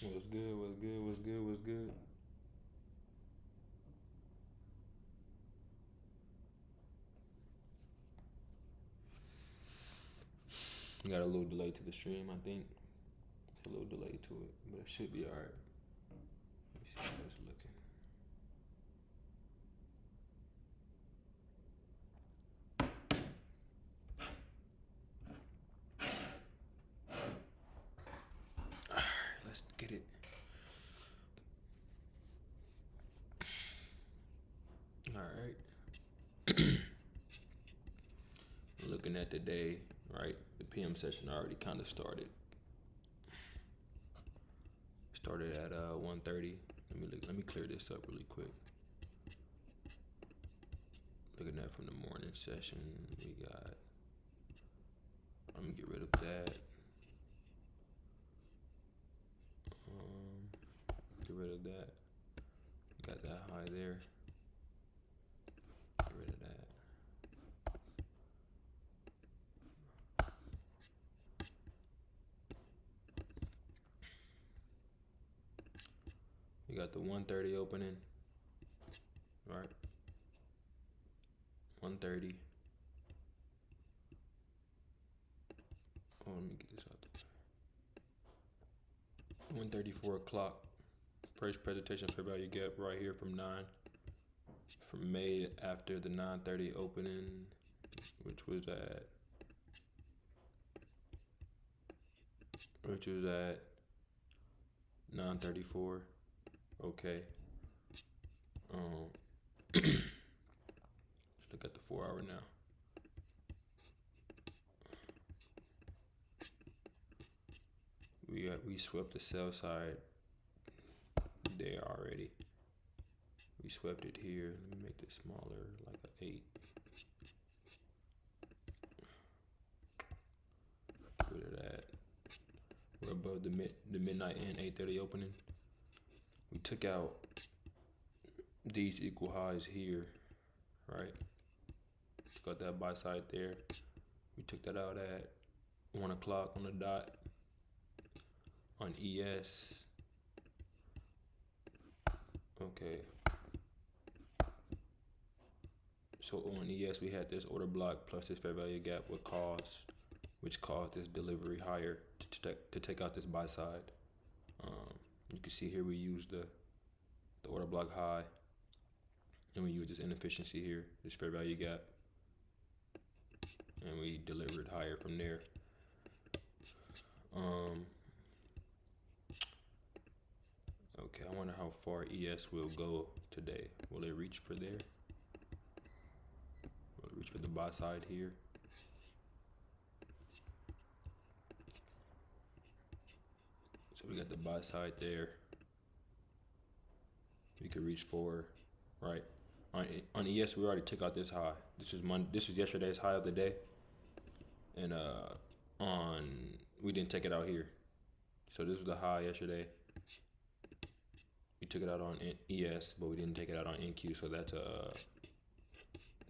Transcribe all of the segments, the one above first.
What's good? What's good? What's good? What's good? You got a little delay to the stream, I think. It's a little delay to it, but it should be alright. Let me see how it's looking. Alright, let's get it. Alright. Looking at the day, right? The PM session already kind of started. Started at 1:30. Let me clear this up really quick. Looking at from the morning session, we got. I'm gonna get rid of that. Get rid of that. Got that high there. Get rid of that. We got the 1:30 opening, right? 1:30. Oh, let me get this out there. 1:30, 4 o'clock. First presentation for value gap right here from 9. From May after the 9:30 opening, which was at 9:34. Okay. Let's look at the 4 hour now. We swept the sell side there already. We swept it here. Let me make this smaller, like an 8. Get rid of that. We're above the midnight and 8:30 opening. We took out these equal highs here, right? Got that buy side there. We took that out at 1 o'clock on the dot on ES. Okay. So on ES we had this order block plus this fair value gap which caused this delivery higher to take out this buy side. You can see here we used the order block high, and we used this inefficiency here, this fair value gap, and we delivered higher from there. Okay, I wonder how far ES will go today. Will it reach for there? Will it reach for the buy side here? So we got the buy side there. We could reach for, right? On ES, we already took out this high. This was yesterday's high of the day, and on we didn't take it out here. So this was the high yesterday. We took it out on ES, but we didn't take it out on NQ. So that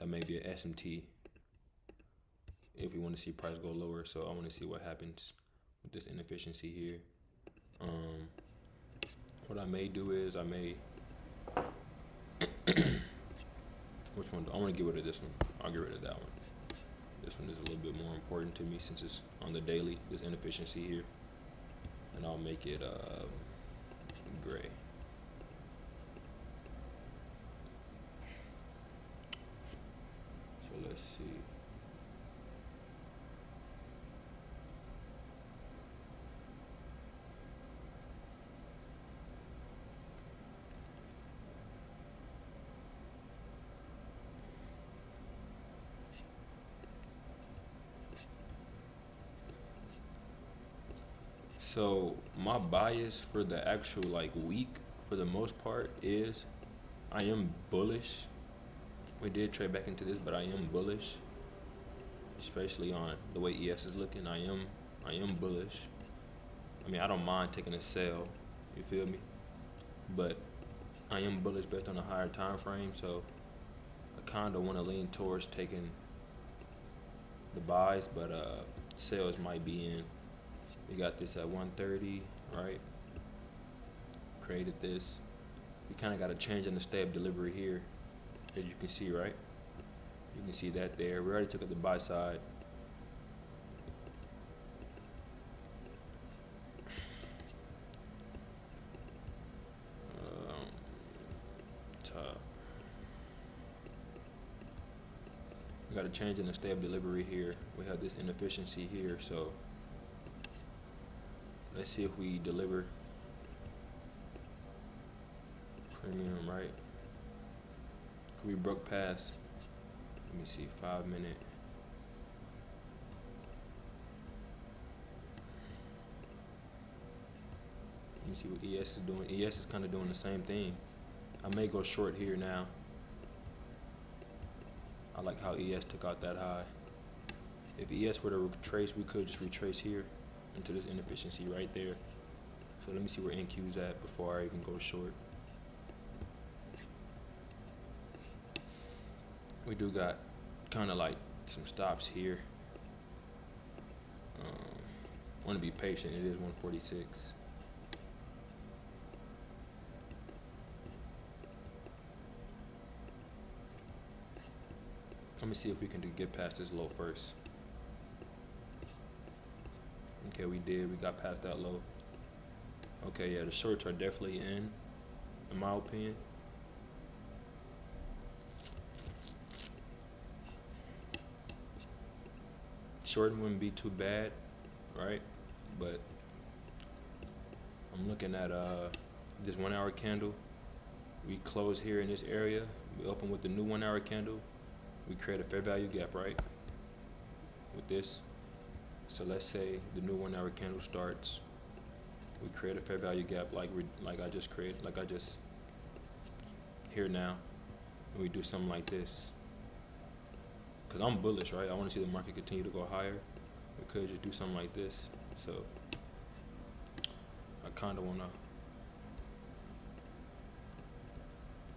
may be an SMT if we want to see price go lower. So I want to see what happens with this inefficiency here. What I may do is I may which one? I want to get rid of this one. I'll get rid of that one. This one is a little bit more important to me since it's on the daily, this inefficiency here. And I'll make it gray. So let's see. So my bias for the actual week for the most part is I am bullish. We did trade back into this, but I am bullish, especially on the way ES is looking. I am bullish. I mean, I don't mind taking a sell, you feel me? But I am bullish based on a higher time frame, so I kind of want to lean towards taking the buys, but sales might be in. We got this at 1:30, right? created this. We kind of got a change in the stay of delivery here, as you can see, right? You can see that there. We already took up the buy side. Top. We got a change in the stay of delivery here. We have this inefficiency here, so let's see if we deliver premium, right? We broke past, let me see, 5 minute. Let me see what ES is doing. ES is kind of doing the same thing. I may go short here now. I like how ES took out that high. If ES were to retrace, we could just retrace here into this inefficiency right there. So let me see where NQ's at before I even go short. We do got kind of like some stops here. Want to be patient. It is 146. Let me see if we can get past this low first. Okay, we did. We got past that low. Okay, yeah, the shorts are definitely in my opinion. Shorting wouldn't be too bad, right? But I'm looking at this 1 hour candle. We close here in this area. We open with the new 1 hour candle. We create a fair value gap, right? With this. So let's say the new 1 hour candle starts. We create a fair value gap like I just created, like I just here now. And we do something like this. Cause I'm bullish, right? I want to see the market continue to go higher. We could just do something like this. So I kind of wanna,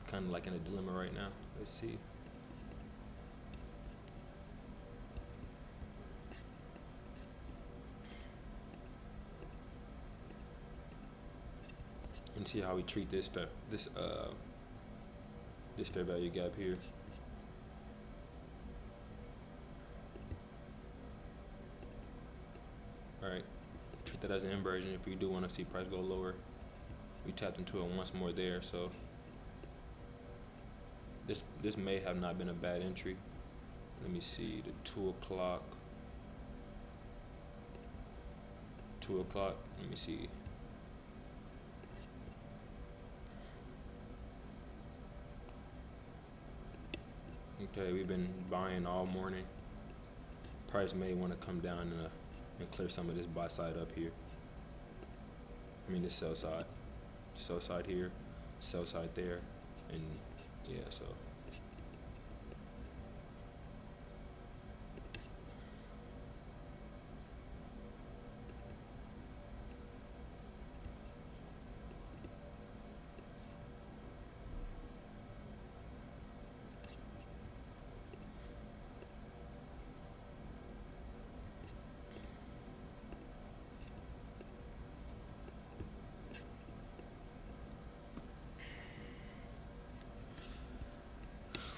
kind of like in a dilemma right now. Let's see. And see how we treat this fair value gap here. All right, treat that as an inversion. If we do want to see price go lower, we tapped into it once more there. So this may have not been a bad entry. Let me see the 2 o'clock. 2 o'clock. Let me see. Okay, we've been buying all morning. Price may want to come down and clear some of this buy side up here. I mean, this sell side here, sell side there, and yeah, so.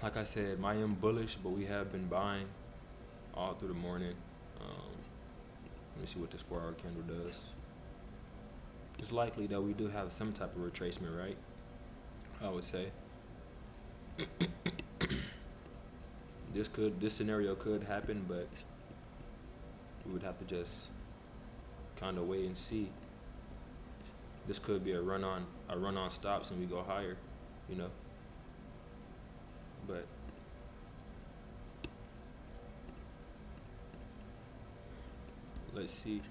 Like I said, I am bullish, but we have been buying all through the morning. Let me see what this 4 hour candle does. It's likely that we do have some type of retracement, right? I would say. This scenario could happen, but we would have to just kind of wait and see. This could be a run on stops and we go higher, you know. But let's see.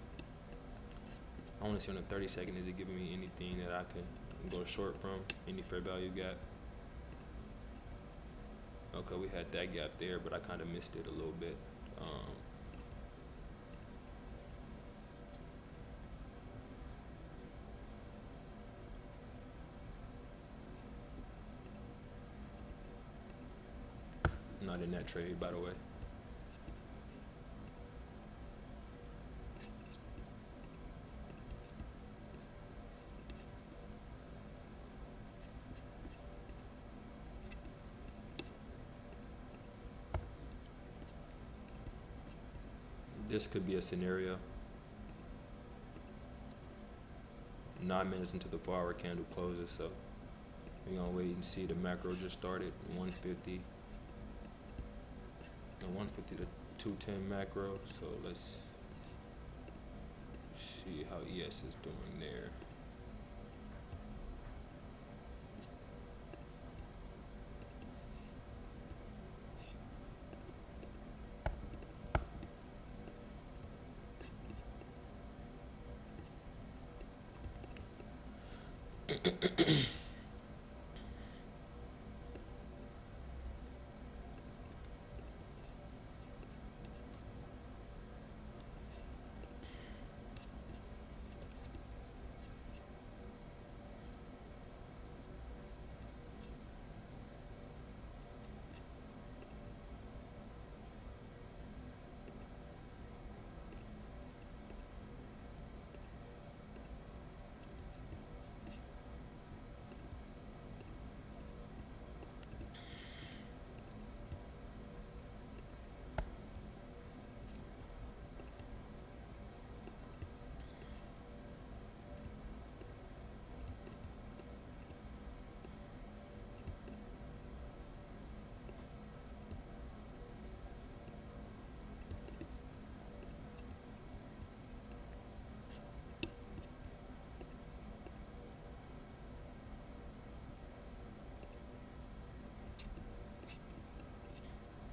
I want to see on the 30-second, is it giving me anything that I can go short from? Any fair value gap? Okay, we had that gap there, but I kind of missed it a little bit. Not in that trade, by the way. This could be a scenario. 9 minutes into the 4 hour candle closes, so we're gonna wait and see. The macro just started 150, the 150 to 210 macro. So let's see how ES is doing there.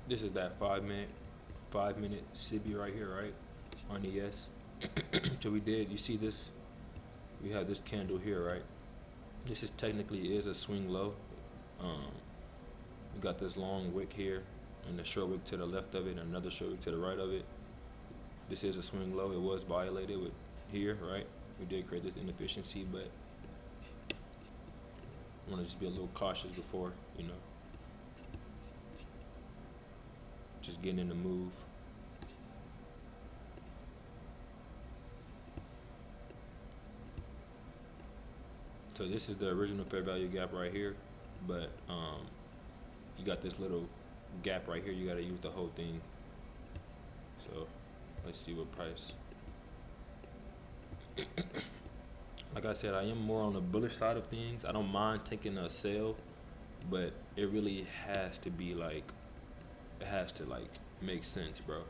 This is that 5 minute CB right here, right? On ES. So we did, you see this, we have this candle here, right? This is technically is a swing low. Um, we got this long wick here and the short wick to the left of it and another short wick to the right of it. This is a swing low. It was violated with here, right? We did create this inefficiency, but I want to just be a little cautious before, just getting in the move. So this is the original fair value gap right here, but you got this little gap right here. You got to use the whole thing. So let's see what price. Like I said, I am more on the bullish side of things. I don't mind taking a sell, but it really has to be like, it has to like make sense, bro.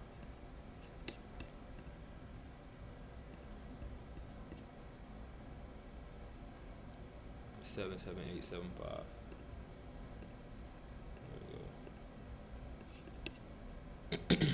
77875. There we go.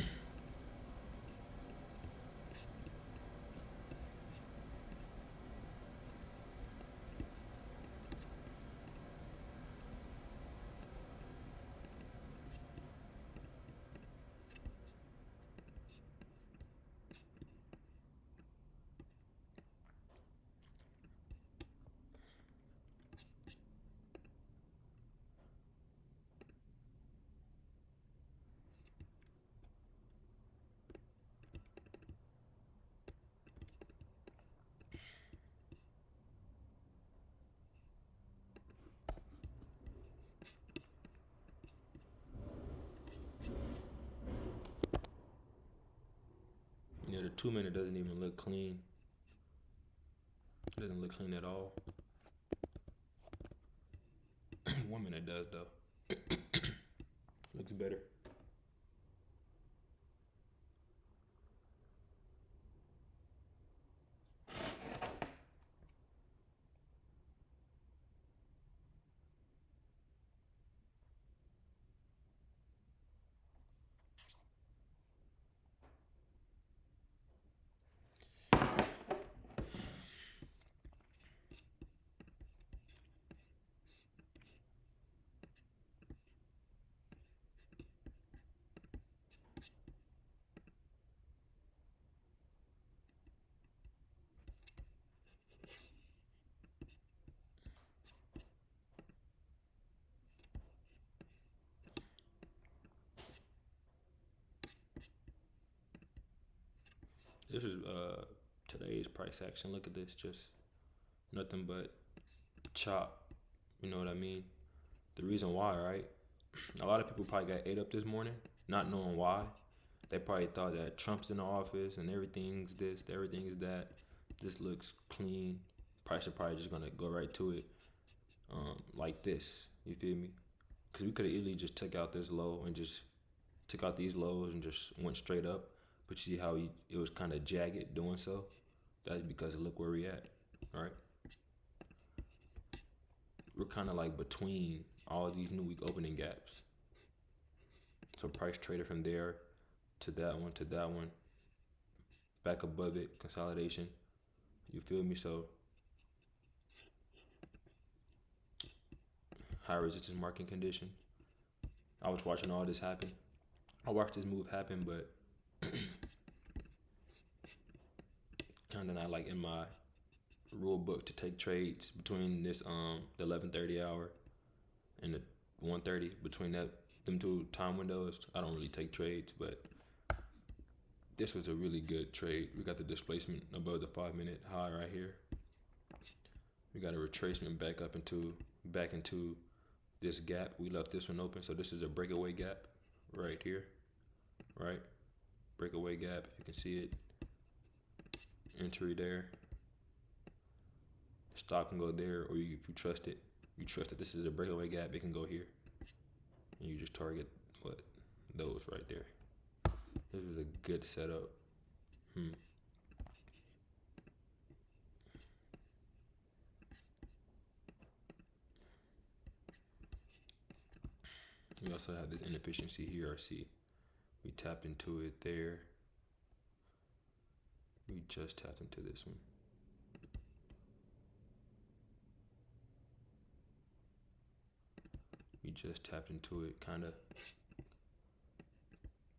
Yeah, the 2 minute doesn't even look clean. It doesn't look clean at all. 1 minute does though. Looks better. This is today's price action. Look at this, just nothing but chop. You know what I mean? The reason why, right? A lot of people probably got ate up this morning, not knowing why. They probably thought that Trump's in the office and everything's this, everything's that. This looks clean. Price are probably just gonna go right to it, like this. You feel me? Because we could have easily just took out this low and just took out these lows and just went straight up. But you see how it was kind of jagged doing so? That's because look where we at, right? We're kind of like between all these new week opening gaps. So price traded from there to that one, back above it, consolidation. You feel me? So high resistance market condition. I was watching all this happen. I watched this move happen, but kind of not like in my rule book to take trades between this the 11:30 hour and the 1:30, between them two time windows. I don't really take trades, but this was a really good trade. We got the displacement above the 5-minute high right here. We got a retracement back into this gap. We left this one open, so this is a breakaway gap right here, right? Breakaway gap, if you can see it. Entry there. Stop can go there, or if you trust it, you trust that this is a breakaway gap, it can go here. And you just target what? Those right there. This is a good setup. We also have this inefficiency here, see. We tapped into it there. We just tapped into this one. We just tapped into it, kind of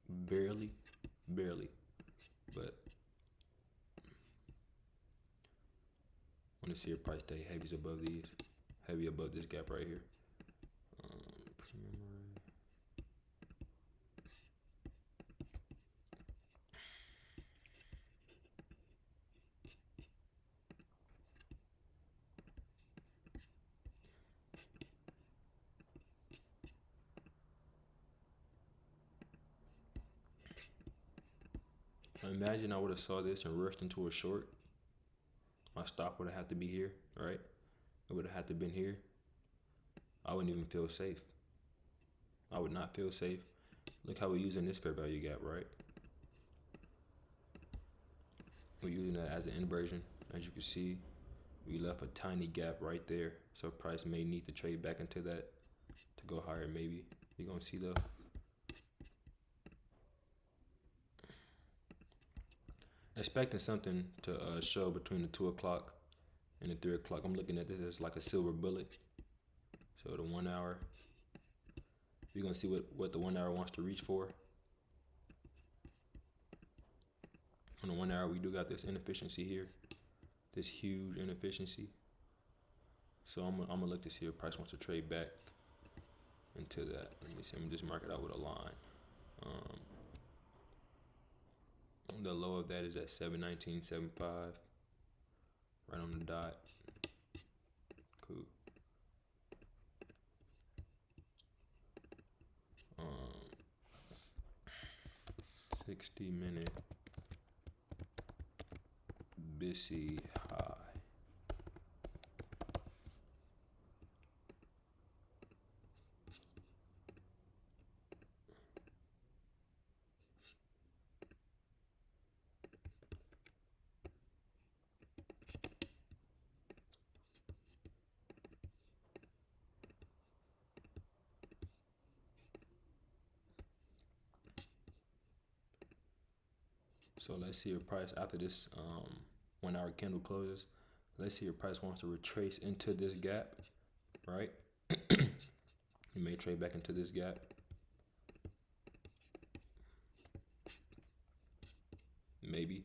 barely, but want to see your price stay heavy above these, heavy above this gap right here. Imagine I would have saw this and rushed into a short. My stop would have had to be here, right? It would have had to been here. I wouldn't even feel safe. I would not feel safe. Look how we're using this fair value gap, right? We're using that as an inversion. As you can see, we left a tiny gap right there. So price may need to trade back into that to go higher maybe. You're gonna see though. Expecting something to show between the 2 o'clock and the 3 o'clock. I'm looking at this as like a silver bullet. So the 1 hour, you're gonna see what the 1 hour wants to reach for. On the 1 hour, we do got this inefficiency here, this huge inefficiency. So I'm gonna look to see if price wants to trade back into that. Let me see. I'm just mark it out with a line. The low of that is at 719.75, right on the dot. Cool. 60-minute BISI high. So let's see your price after this 1 hour candle closes. Let's see your price wants to retrace into this gap, right? You may trade back into this gap. Maybe.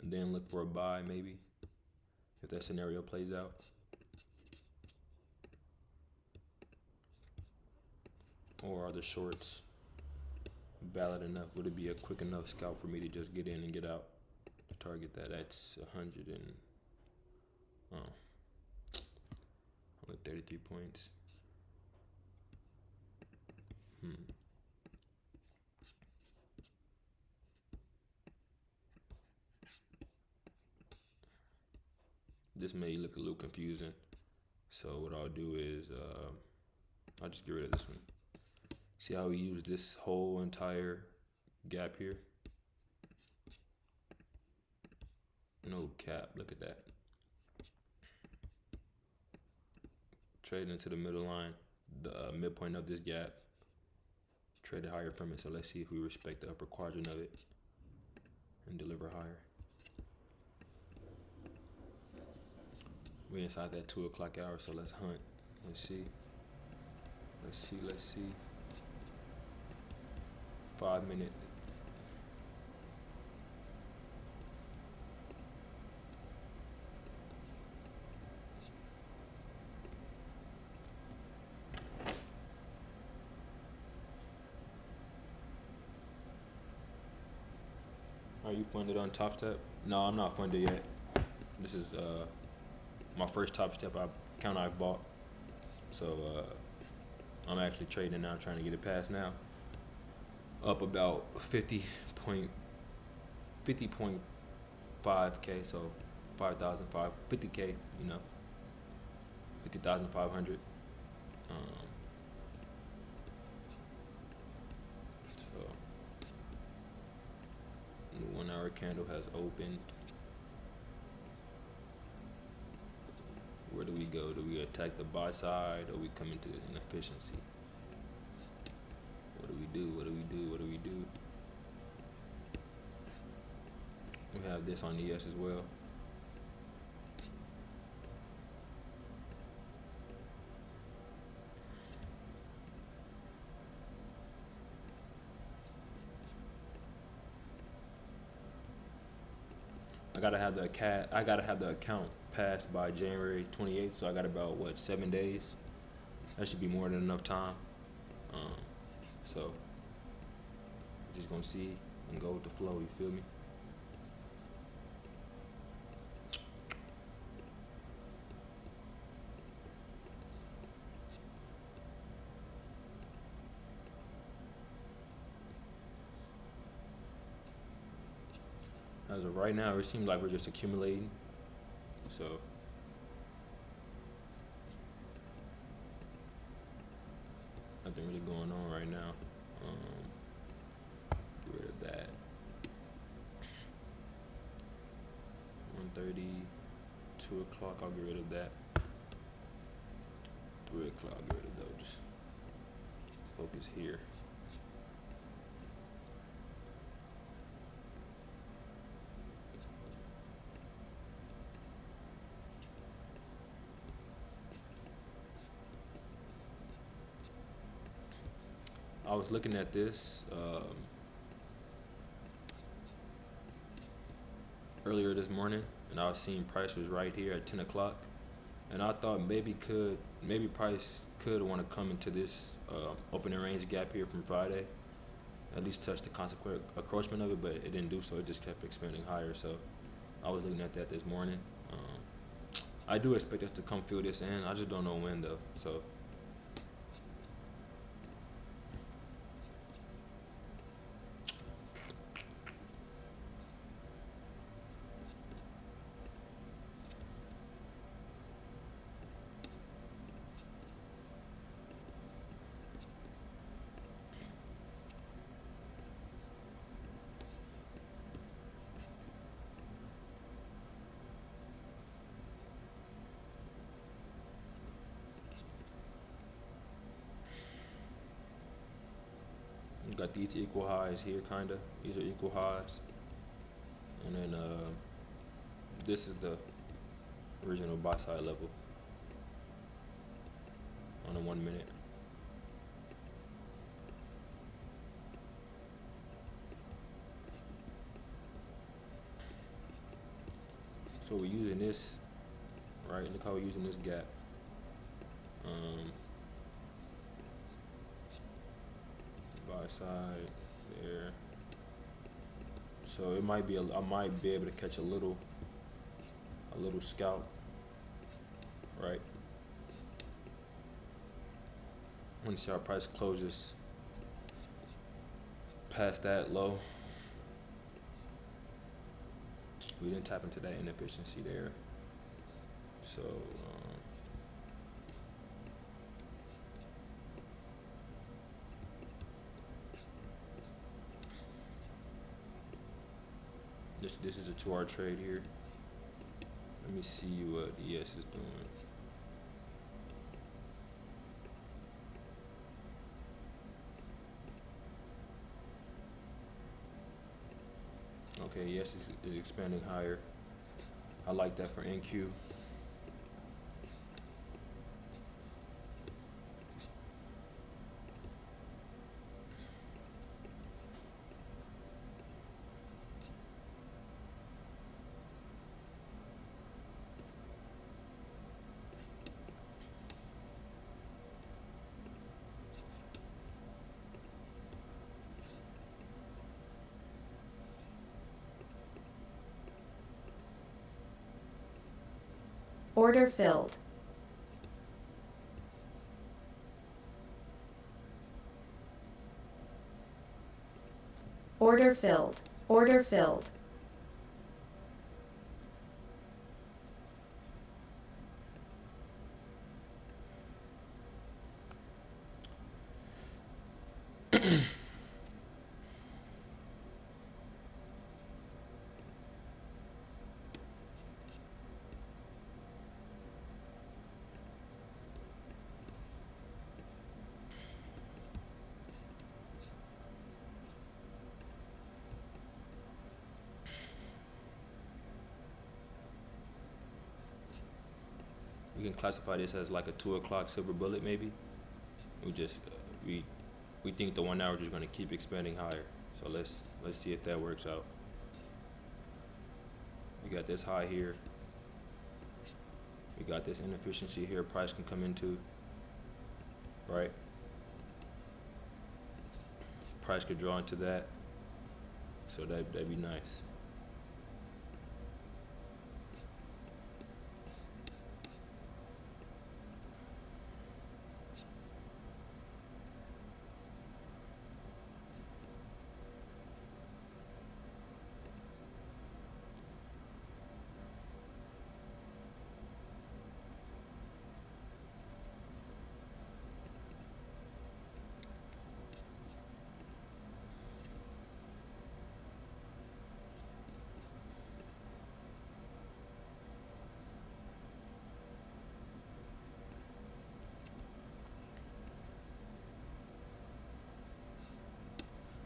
And then look for a buy, maybe, if that scenario plays out. Or are the shorts valid enough? Would it be a quick enough scalp for me to just get in and get out to target that? That's 133 points. this may look a little confusing. So what I'll do is I'll just get rid of this one. See how we use this whole entire gap here? No cap, look at that. Trade into the middle line, the midpoint of this gap. Trade higher from it. So let's see if we respect the upper quadrant of it and deliver higher. We're inside that 2 o'clock hour, so let's hunt. Let's see. Let's see. 5 minute. Are you funded on Topstep? No, I'm not funded yet. This is my first Topstep account I've bought. So I'm actually trading now, trying to get it past now. Up about 50.5K, so 50K, you know, 50,500. So the 1 hour candle has opened. Where do we go? Do we attack the buy side, or we come into this inefficiency? What do we do? What do we do? What do we do? We have this on ES as well. I gotta have the account passed by January 28th, so I got about 7 days. That should be more than enough time. So we're just gonna see and go with the flow. You feel me? As of right now, it seems like we're just accumulating. So nothing really going on right now. Get rid of that. 1:30, 2 o'clock, I'll get rid of that. 3 o'clock, I'll get rid of those. Just focus here. I was looking at this earlier this morning, and I was seeing price was right here at 10 o'clock, and I thought maybe price could want to come into this opening range gap here from Friday, at least touch the consequent encroachment of it, but it didn't do so. It just kept expanding higher. So I was looking at that this morning. I do expect us to come fill this in. I just don't know when though. So we got these equal highs here, kinda. These are equal highs, and then this is the original buy side level on the 1 minute. So we're using this, right? Look how we're using this gap. Buy side there. So it might be I might be able to catch a little scalp, right? I want to see our price closes past that low. We didn't tap into that inefficiency there. So this is a 2 hour trade here. Let me see what ES is doing. Okay, ES is expanding higher. I like that for NQ. Order filled. Order filled. Order filled. We can classify this as like a 2 o'clock silver bullet, maybe. We just we we think the 1 hour is going to keep expanding higher. So let's see if that works out. We got this high here. We got this inefficiency here. Price can come into, right? Price could draw into that. So that'd be nice.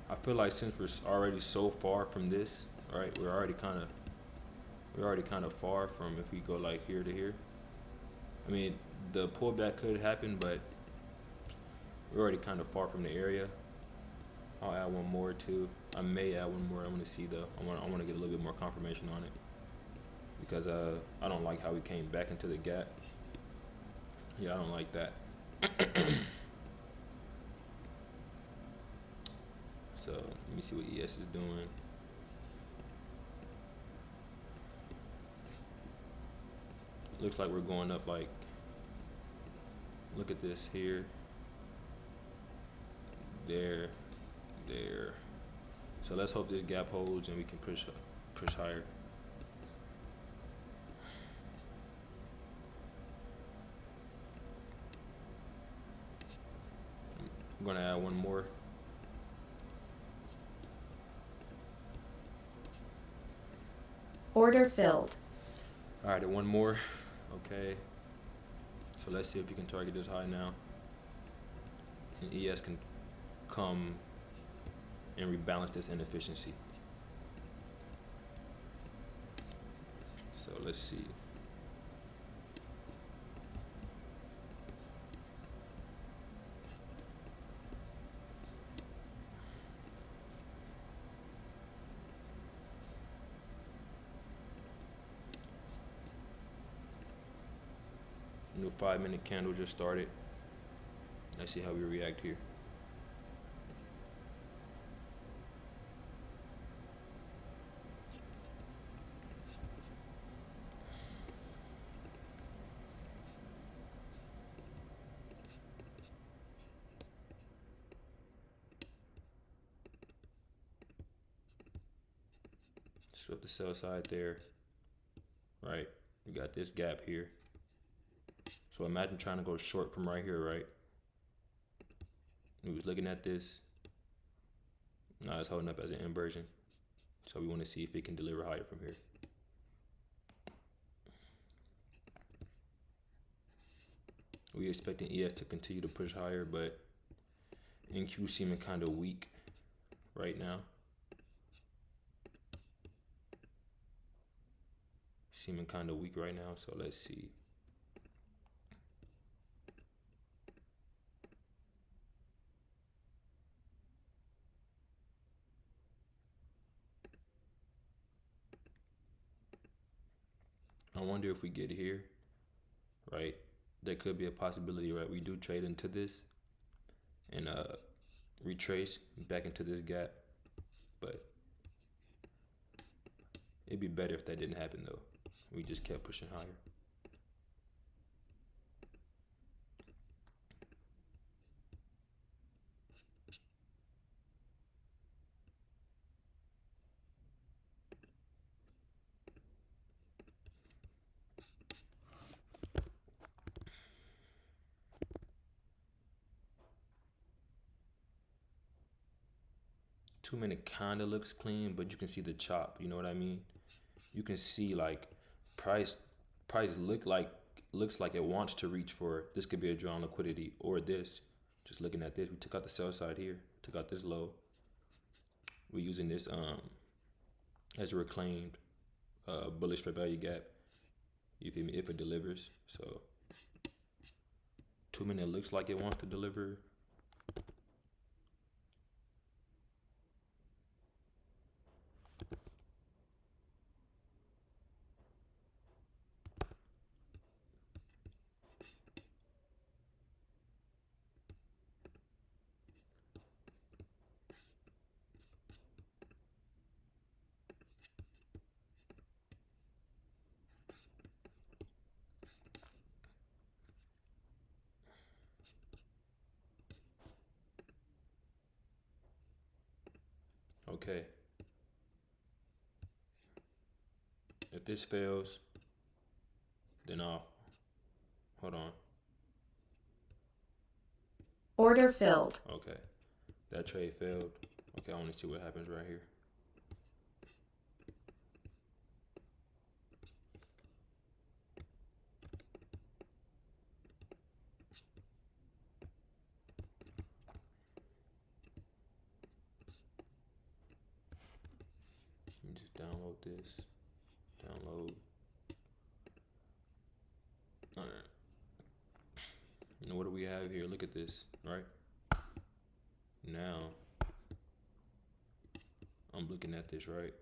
I feel like since we're already so far from this, right? We're already kind of far from if we go like here to here. I mean, the pullback could happen, but we're already kind of far from the area. I'll add one more too. I may add one more. I want to see though. I want to get a little bit more confirmation on it because I don't like how we came back into the gap. Yeah, I don't like that. So let me see what ES is doing. Looks like we're going up like, look at this here, there, there. So let's hope this gap holds and we can push higher. I'm gonna add one more. Order filled. All right, one more. Okay. So let's see if we can target this high now. And ES can come and rebalance this inefficiency. So let's see. New 5 minute candle just started. Let's see how we react here. Swip the sell side there. Right. We got this gap here. So imagine trying to go short from right here, right? We was looking at this. Now it's holding up as an inversion. So we want to see if it can deliver higher from here. We expecting ES to continue to push higher, but NQ seeming kind of weak right now. Seeming kind of weak right now, so let's see. I wonder if we get here, right? There could be a possibility, right? We do trade into this and retrace back into this gap, but it'd be better if that didn't happen though. We just kept pushing higher. Two-minute kind of looks clean, but you can see the chop. You know what I mean? You can see like price looks like it wants to reach for this. Could be a draw on liquidity or this. Just looking at this, we took out the sell side here, took out this low. We're using this as a reclaimed bullish fair value gap. You feel me? If it delivers, so 2-minute looks like it wants to deliver. Okay. If this fails, then I'll hold on. Order filled. Okay, that trade failed. Okay, I want to see what happens right here. Let me just download this. Download. All right. And what do we have here? Look at this, right? Now, I'm looking at this, right?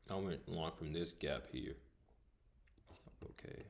I went long from this gap here. Okay.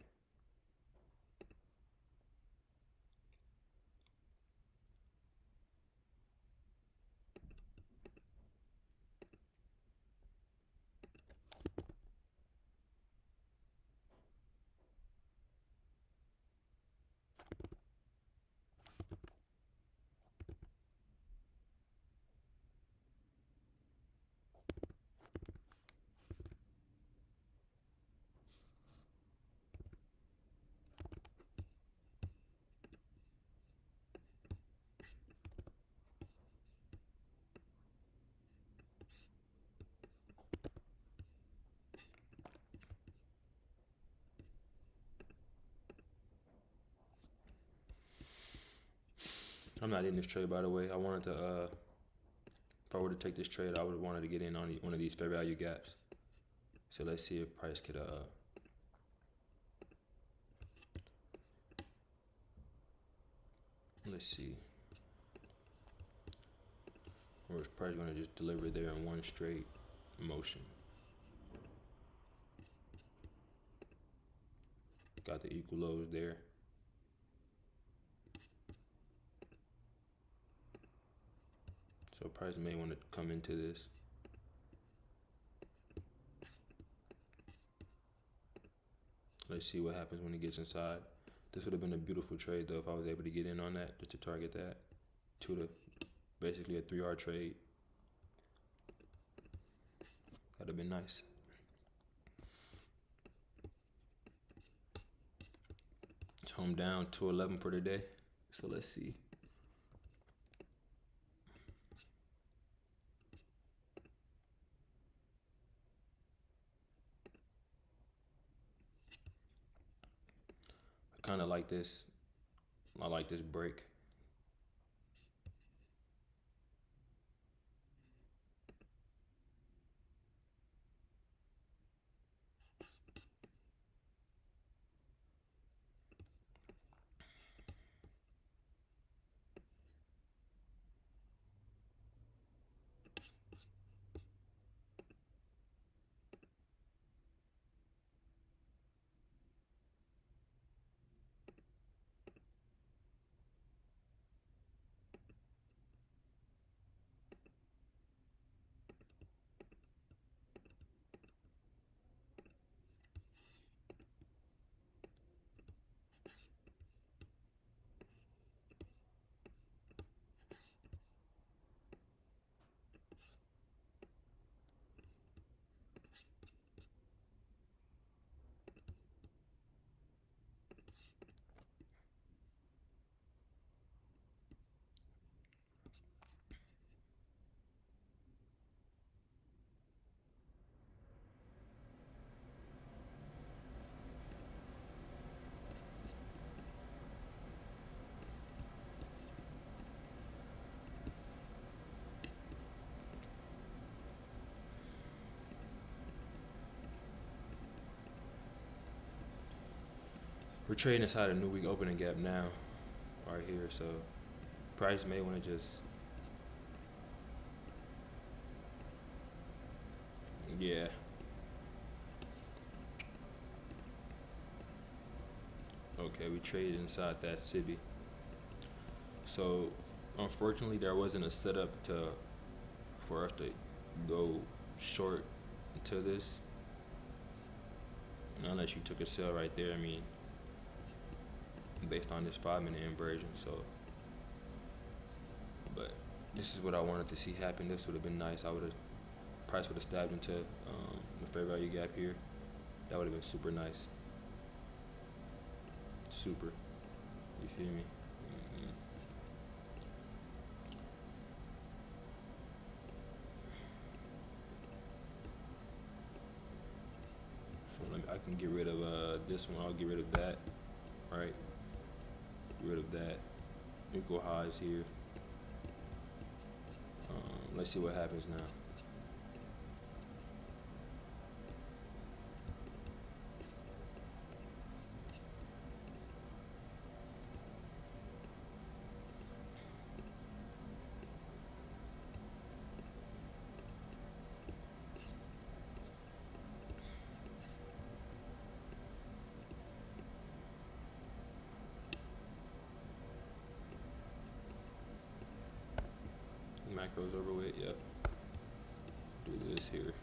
I'm not in this trade, by the way. I wanted to, if I were to take this trade, I would have wanted to get in on one of these fair value gaps. So let's see if price could, let's see. Or is price going to just deliver there in one straight motion? Got the equal lows there. So price may want to come into this. Let's see what happens when it gets inside. This would have been a beautiful trade though if I was able to get in on that, just to target that. Basically a 3R trade. That'd have been nice. So I'm down to 11 for the day. So let's see. I kind of like this. I like this break. We're trading inside a new week opening gap now, right here. So price may want to just, yeah. Okay, we traded inside that CB. So unfortunately, there wasn't a setup for us to go short to this, unless you took a sell right there. I mean, based on this 5-minute inversion. So, but this is what I wanted to see happen. This would have been nice. Price would have stabbed into the fair value gap here. That would have been super nice. Super. You feel me? So I can get rid of this one. I'll get rid of that. Right. Get rid of that. Equal highs here. Let's see what happens now. Macro's over with. Yep. Do this here.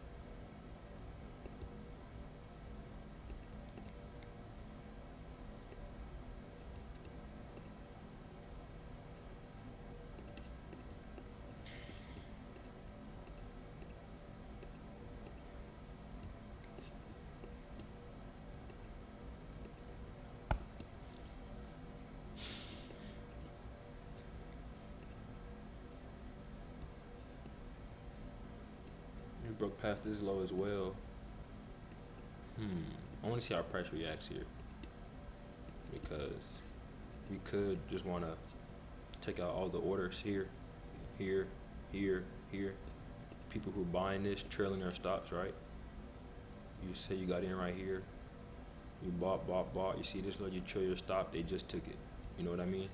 We broke past this low as well. I want to see how price reacts here, because we could just want to Take out all the orders here, here, here, here. People who buying this, trailing their stops, right? You say you got in right here. You bought. You see this load, you trail your stop. They just took it. You know what I mean?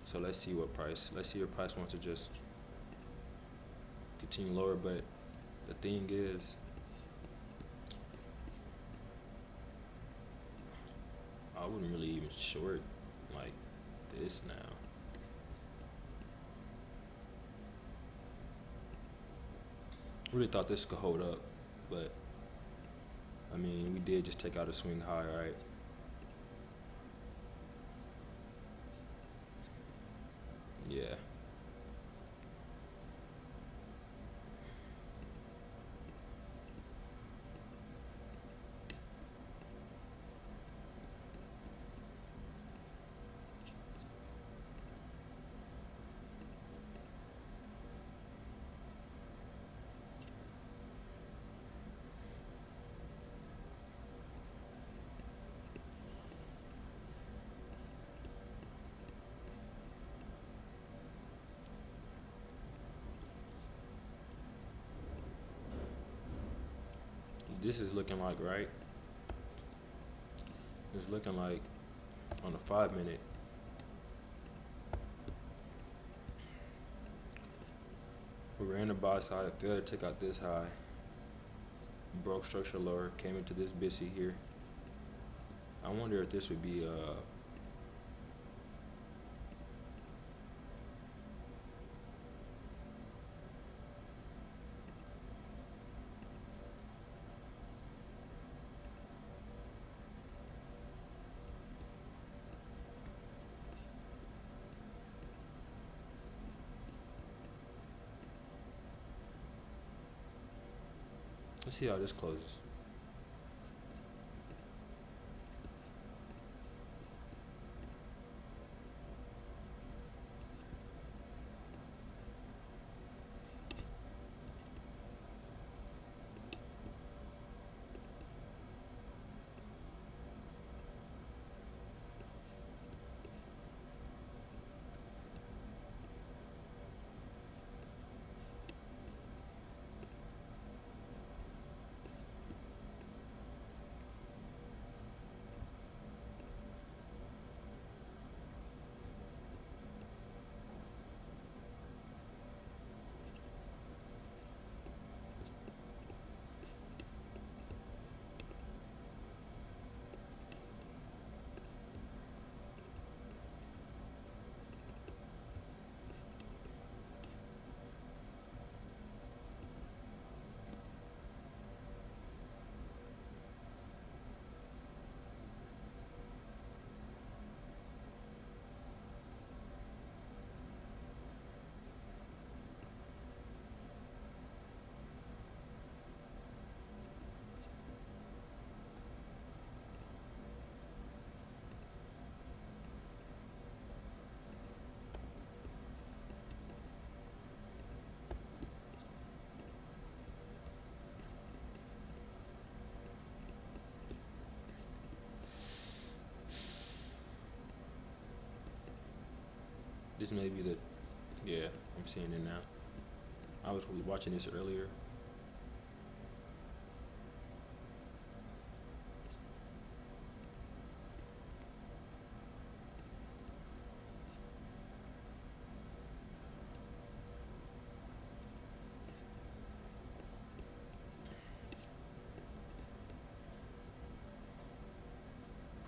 So let's see what price. Let's see if price wants to just continue lower. But the thing is, I wouldn't really even short like this now. Really thought this could hold up, but I mean, we did just take out a swing high, right? Yeah. This is looking like, right? It's looking like on the 5 minute. We were in the buy side, failed to take out this high. Broke structure lower, came into this BISI here. I wonder if this would be let's see how this closes. This may be the, yeah, I'm seeing it now. I was watching this earlier.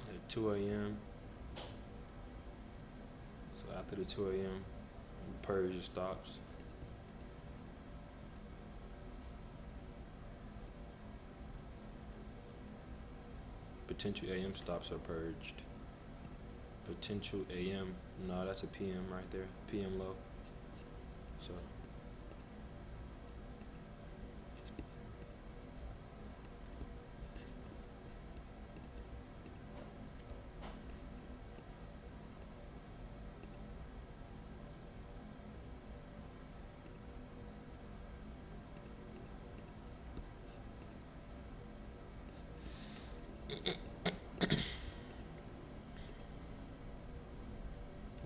At 2 a.m. So after the 2 a.m., purge your stops. Potential AM stops are purged. Potential AM, no, that's a PM right there. PM low. So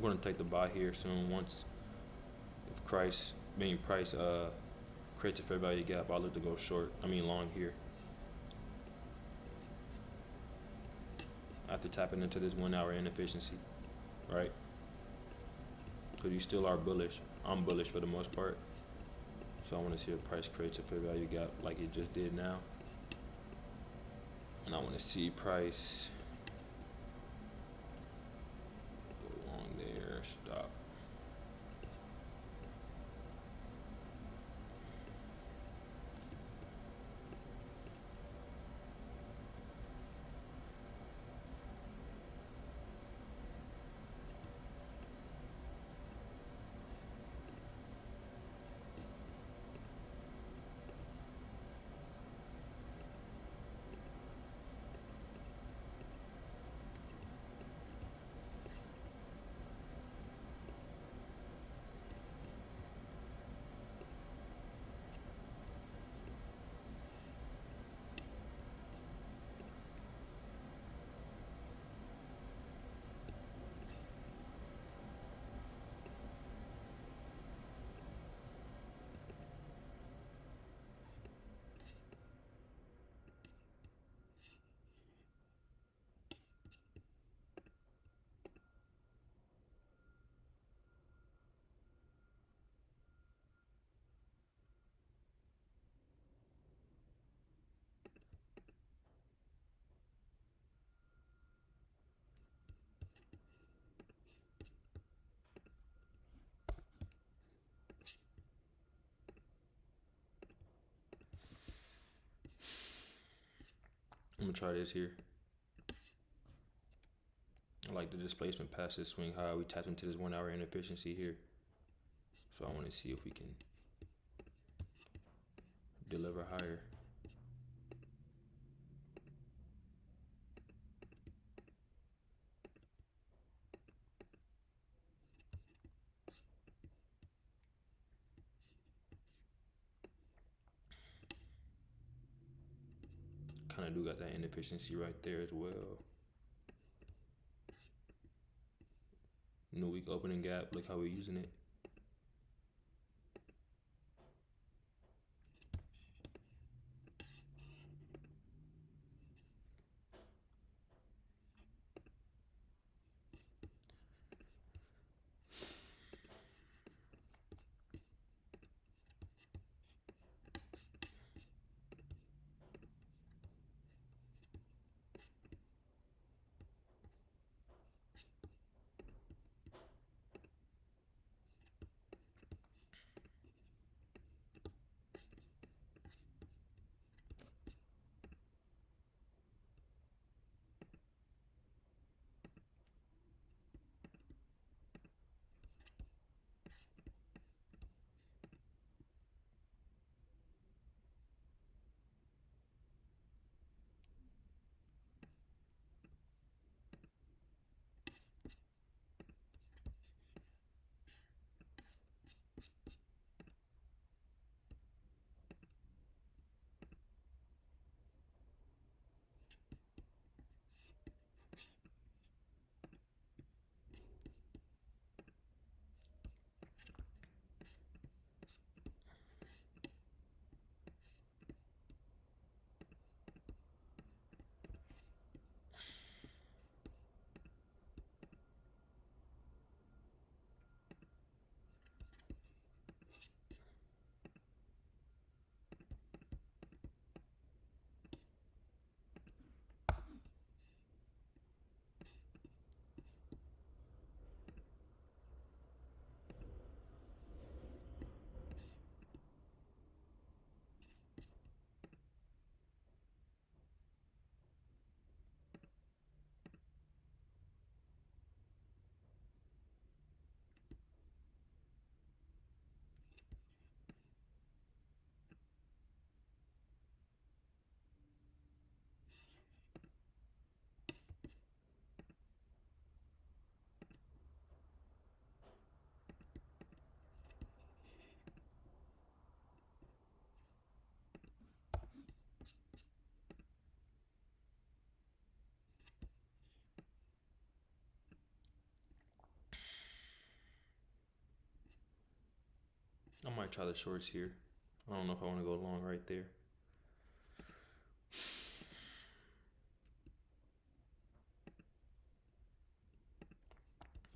I'm gonna take the buy here soon. Once if price creates a fair value gap, I'll look to go short. I mean long here. After tapping into this 1 hour inefficiency, right? Because you still are bullish. I'm bullish for the most part. So I want to see if price creates a fair value gap like it just did now. And I want to see price go along there, stop. I'm gonna try this here. I like the displacement past this swing high. We tapped into this 1 hour inefficiency here. So I want to see if we can deliver higher. Kind of do got that inefficiency right there as well. New week opening gap. Look how we're using it. I might try the shorts here. I don't know if I want to go long right there.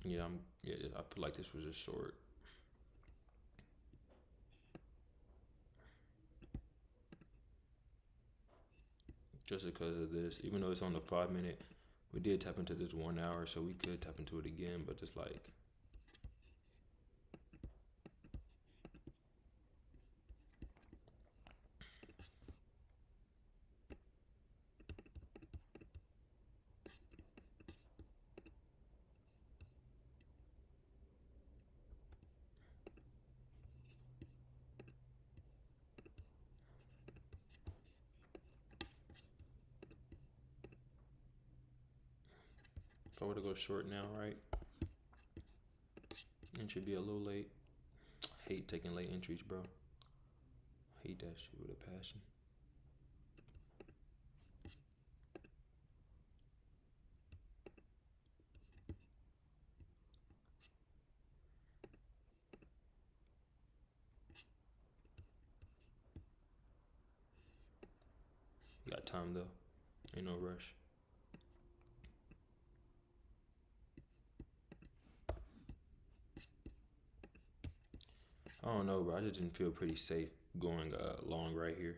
Yeah, I feel like this was a short. Just because of this, even though it's on the 5 minute, we did tap into this 1 hour, so we could tap into it again, but just like, if I were to go short now, right? It should be a little late. Hate taking late entries, bro. Hate that shit with a passion. Got time though. Ain't no rush. I don't know, bro. I just didn't feel pretty safe going long right here.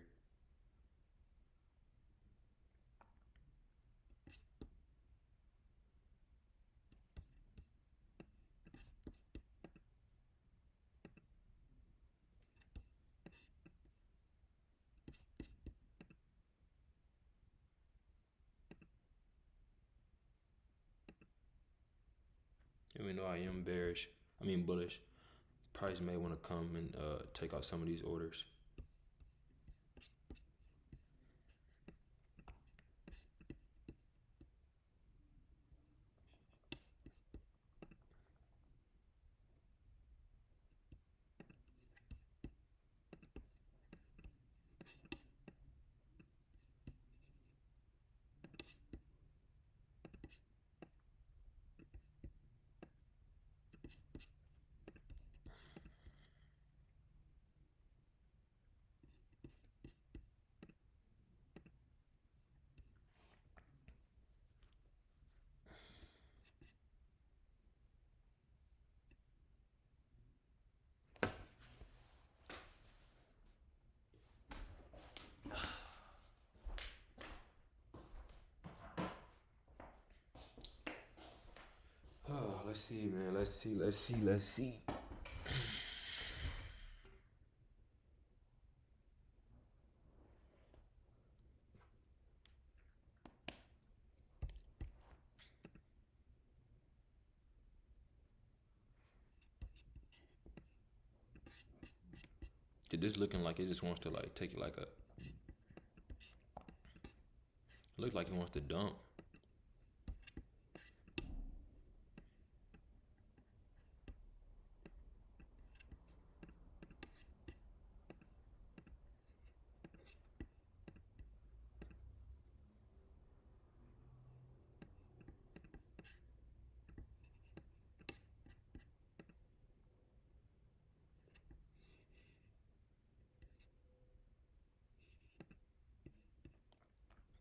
Even though I am bullish. Price may want to come and take out some of these orders. Oh, let's see, man. Let's see. Dude, this looking like it just wants to like take it like a. Look like it wants to dump.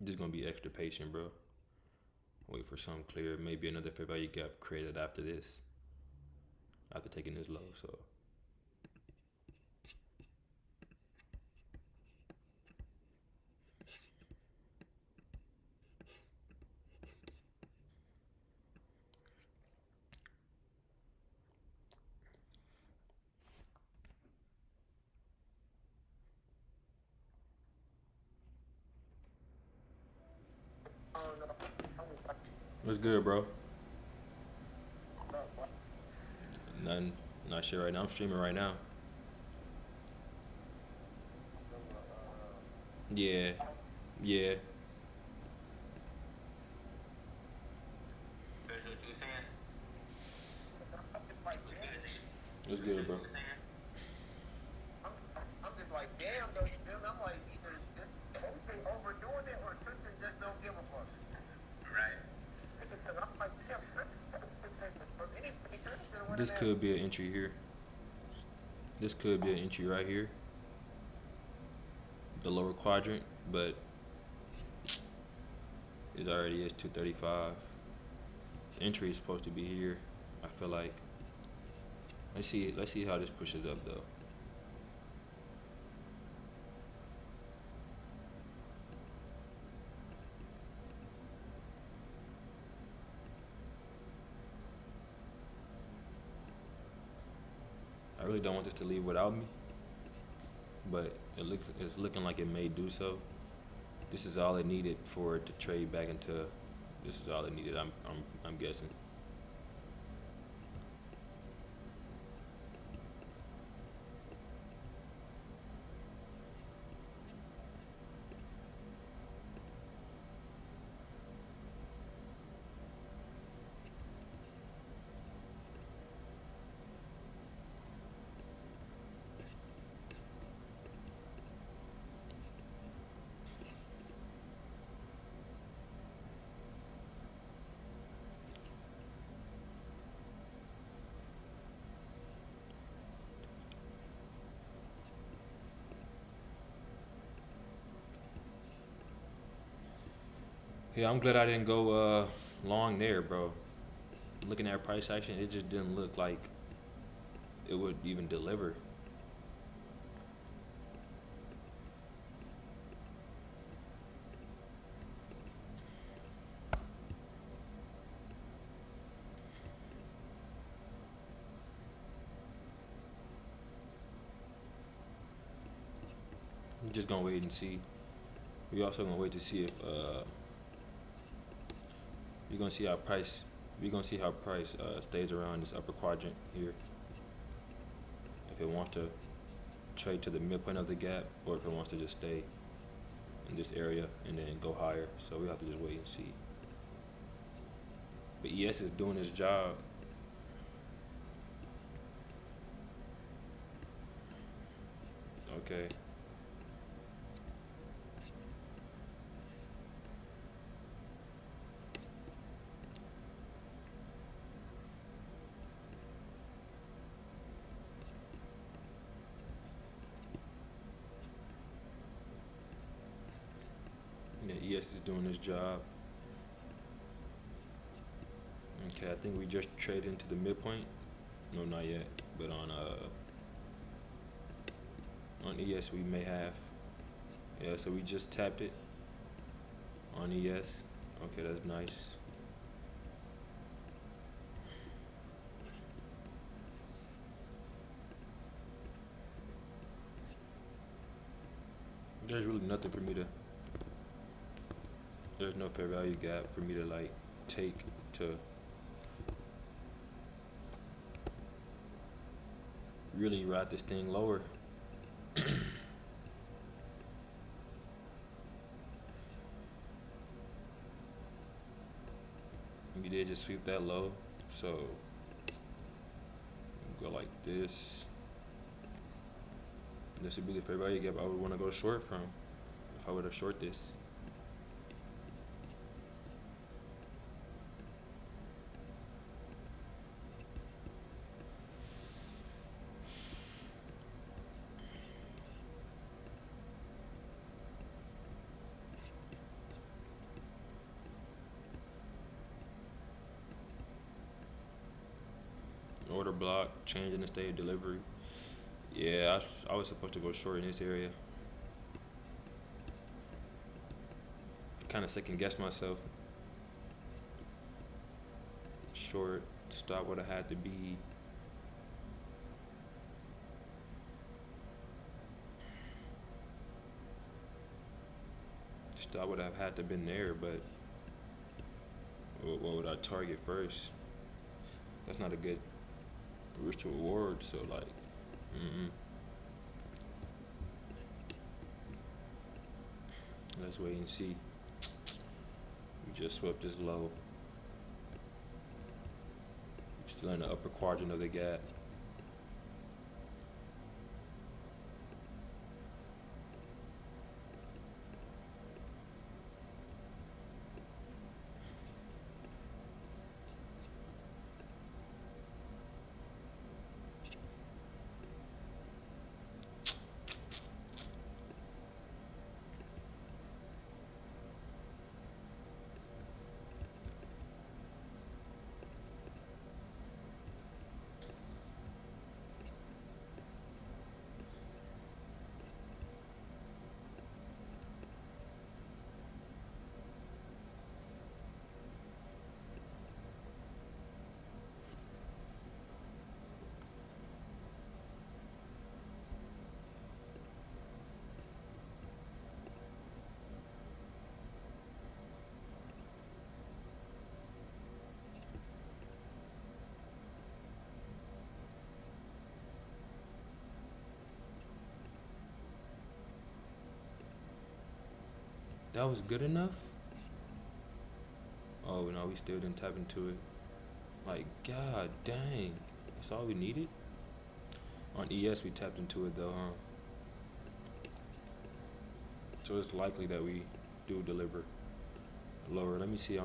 Just gonna be extra patient, bro. Wait for something clear. Maybe another fair value gap created after this. After taking this low, so. What's good, bro? Nothing. Not sure right now. I'm streaming right now. Yeah. Yeah. What's good, bro? I'm just like, damn, though, you feel me? I'm like, either anything overdoing it or Tristan just don't give a fuck. Right. Because I'm like, damn, Tristan, This could be an entry here. This could be an entry right here, the lower quadrant, but it already is 235. The entry is supposed to be here. I feel like. Let's see how this pushes up though. I really don't want this to leave without me, but it's looking like it may do so. This is all it needed for it to trade back into. This is all it needed. I'm guessing. Yeah, I'm glad I didn't go long there, bro. Looking at price action, it just didn't look like it would even deliver. I'm just gonna wait and see. We also gonna wait to see if we're gonna see how price. We're gonna see how price stays around this upper quadrant here. If it wants to trade to the midpoint of the gap, or if it wants to just stay in this area and then go higher. So we have to just wait and see. But ES is doing its job. Okay. Yeah, ES is doing its job. Okay, I think we just traded into the midpoint. No, not yet. But on ES we may have. Yeah, so we just tapped it on ES. Okay, that's nice. There's really nothing for me to. There's no fair value gap for me to like take to really ride this thing lower. We did just sweep that low, so go like this. This would be the fair value gap I would want to go short from if I were to short this. Order block, change in the state of delivery. Yeah, I was supposed to go short in this area. Kind of second guess myself. Short stop would have had to be. Stop would have had to been there, but what would I target first? That's not a good risk to reward. So like, let's wait and see. We just swept this low. Still in the upper quadrant of the gap. That was good enough? Oh no, we still didn't tap into it. Like, god dang. That's all we needed? On ES we tapped into it though, huh? So it's likely that we do deliver lower. Let me see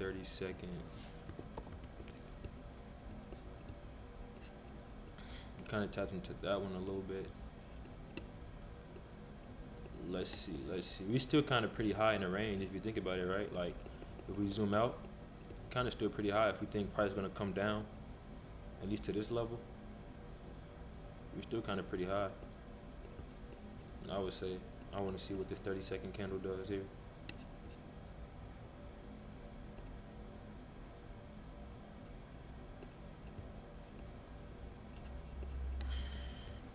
30-second. Kind of tapped into that one a little bit. Let's see. We still kind of pretty high in the range if you think about it, right? Like, if we zoom out, kind of still pretty high. If we think price is gonna come down, at least to this level, we're still kind of pretty high. And I would say, I want to see what this 30-second candle does here.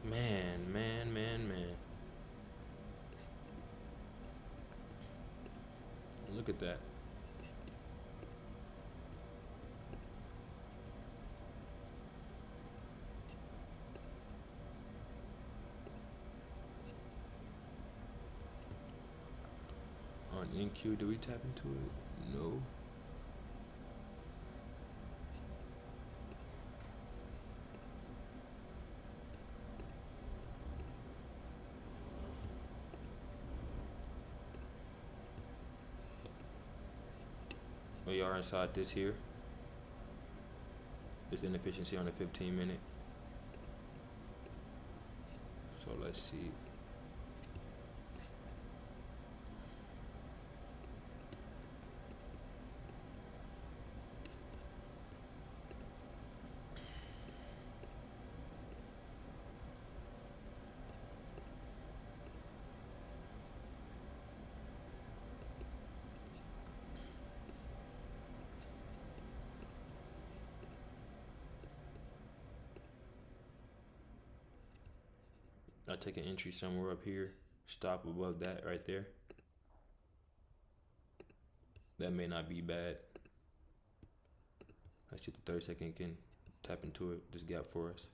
Man. Look at that. On NQ, do we tap into it? No. We are inside this here. This inefficiency on the 15-minute. So let's see. I take an entry somewhere up here. Stop above that right there. That may not be bad. Let's see if the 30-second can tap into it, this gap for us.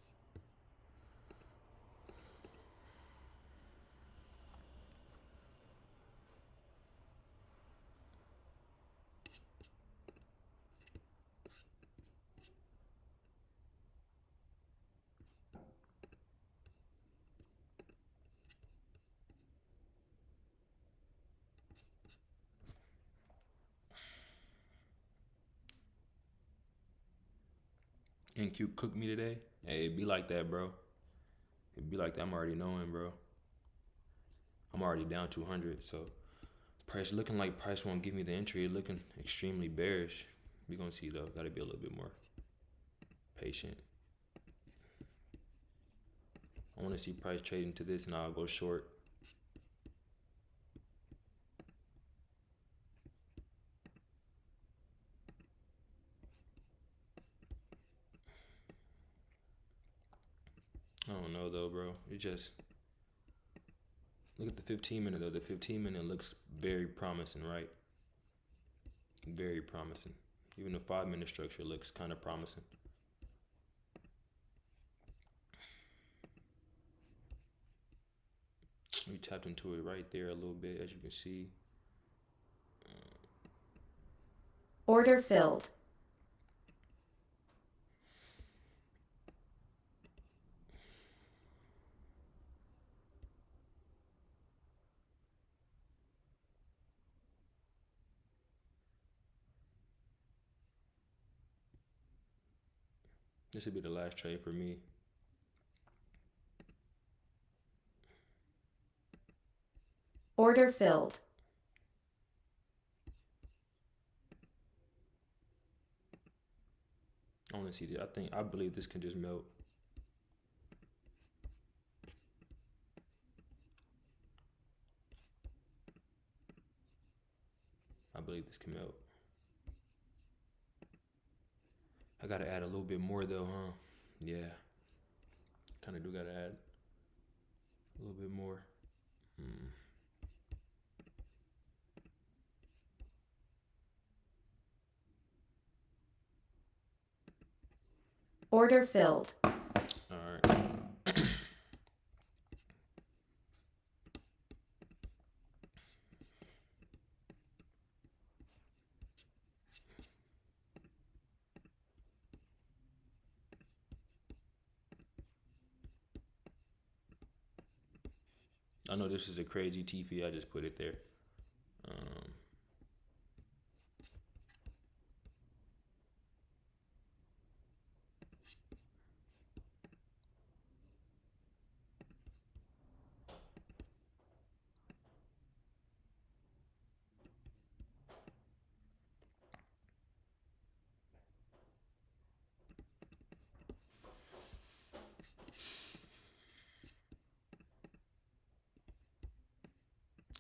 NQ cooked me today. Hey, it be like that, bro. It be like that. I'm already knowing, bro. I'm already down 200, so price looking like price won't give me the entry. It looking extremely bearish. We gonna see though. Gotta be a little bit more patient. I want to see price trade into this, and I'll go short. I don't know though, bro. It just look at the 15-minute though. The 15-minute looks very promising, right? Very promising. Even the 5-minute structure looks kind of promising. We tapped into it right there a little bit, as you can see. Order filled. This would be the last trade for me. Order filled. I want to see that. I believe this can just melt. I believe this can melt. I gotta add a little bit more though, huh? Yeah. Kind of do gotta add a little bit more. Order filled. All right. I know this is a crazy TP. I just put it there. Um,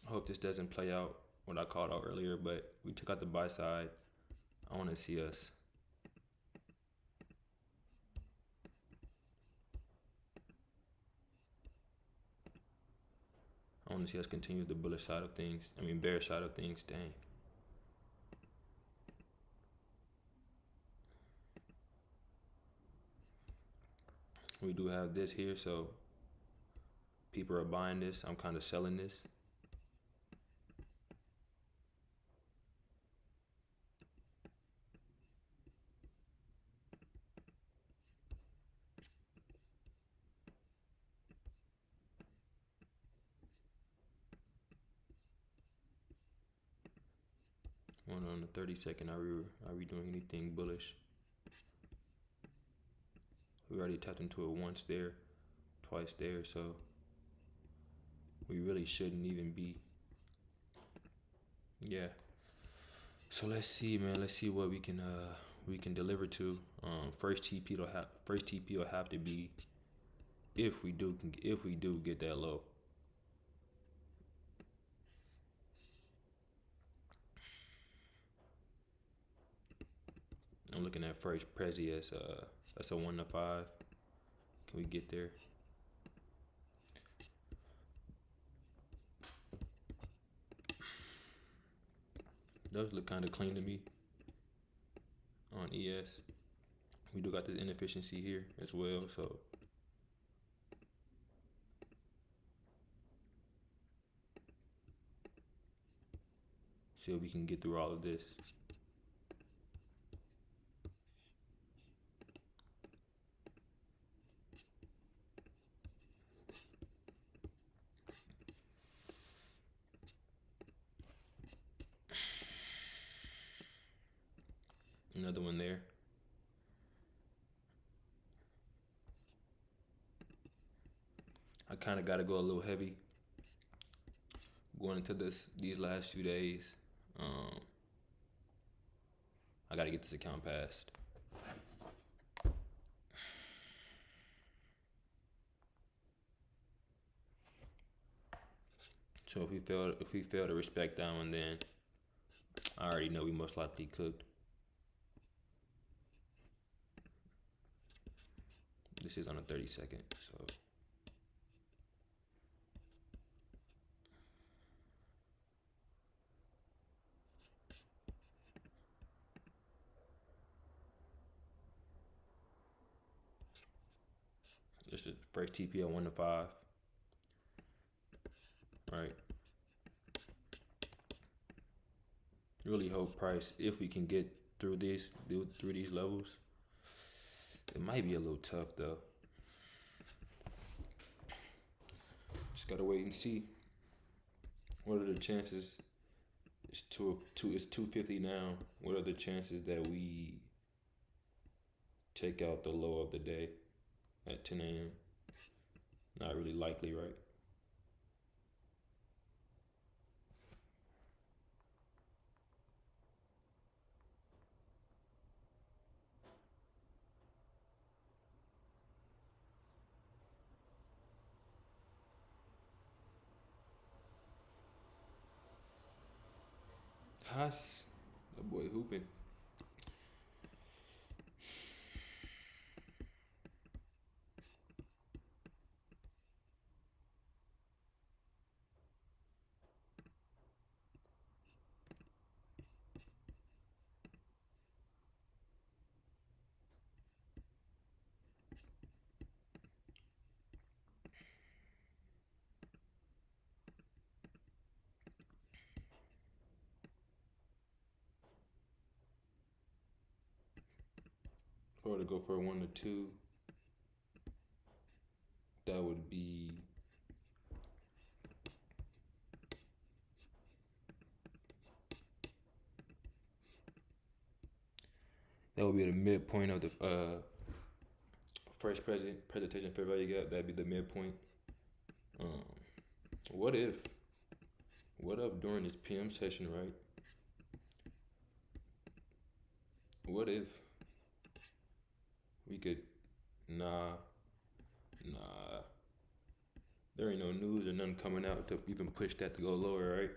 I hope this doesn't play out what I called out earlier, but we took out the buy side. I want to see us. I want to see us continue the bullish side of things. I mean, bearish side of things. Dang. We do have this here, so people are buying this. I'm kind of selling this. One on the 30-second. Are we doing anything bullish? We already tapped into it once there, twice there, so we really shouldn't even be. Yeah. So let's see, man. Let's see what we can deliver to. First TP will have to be if we do get that low. I'm looking at first Prezi as that's a 1 to 5. Can we get there? Those look kind of clean to me on ES. We do got this inefficiency here as well, so see if we can get through all of this. Another one there. I kind of got to go a little heavy going into these last few days. I got to get this account passed. So if we fail to respect that one, then I already know we most likely cooked. This is on a 30-second, so this is first TP at 1 to 5. Right. Really hope price, if we can get through these levels. It might be a little tough though. Just gotta wait and see. What are the chances? It's 250 now. What are the chances that we take out the low of the day at 10 a.m.? Not really likely, right? Haas, the boy hooping. If I were to go for a 1 to 2, that would be That would be the midpoint of the first presentation fair value gap. That'd be the midpoint. Um, what if during this PM session, right? What if we could nah. There ain't no news or nothing coming out to even push that to go lower, right?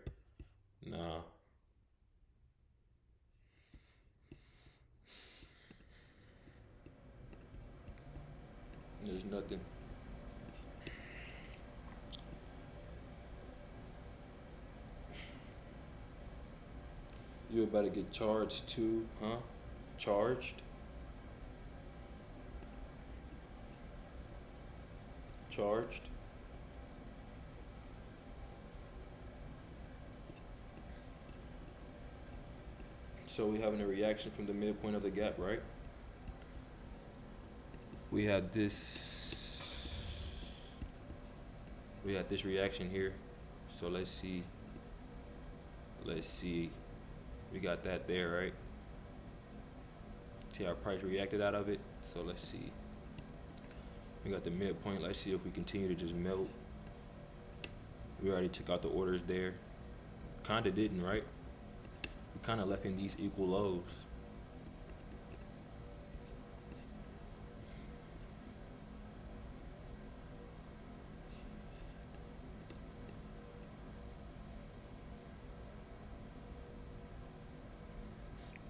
Nah. There's nothing. You about to get charged too, huh? Charged? Charged? So we having a reaction from the midpoint of the gap, right? We had this reaction here. So let's see. We got that there, right? See our price reacted out of it. So let's see. We got the midpoint. Let's see if we continue to just melt. We already took out the orders there. Kinda didn't, right? We kinda left in these equal lows.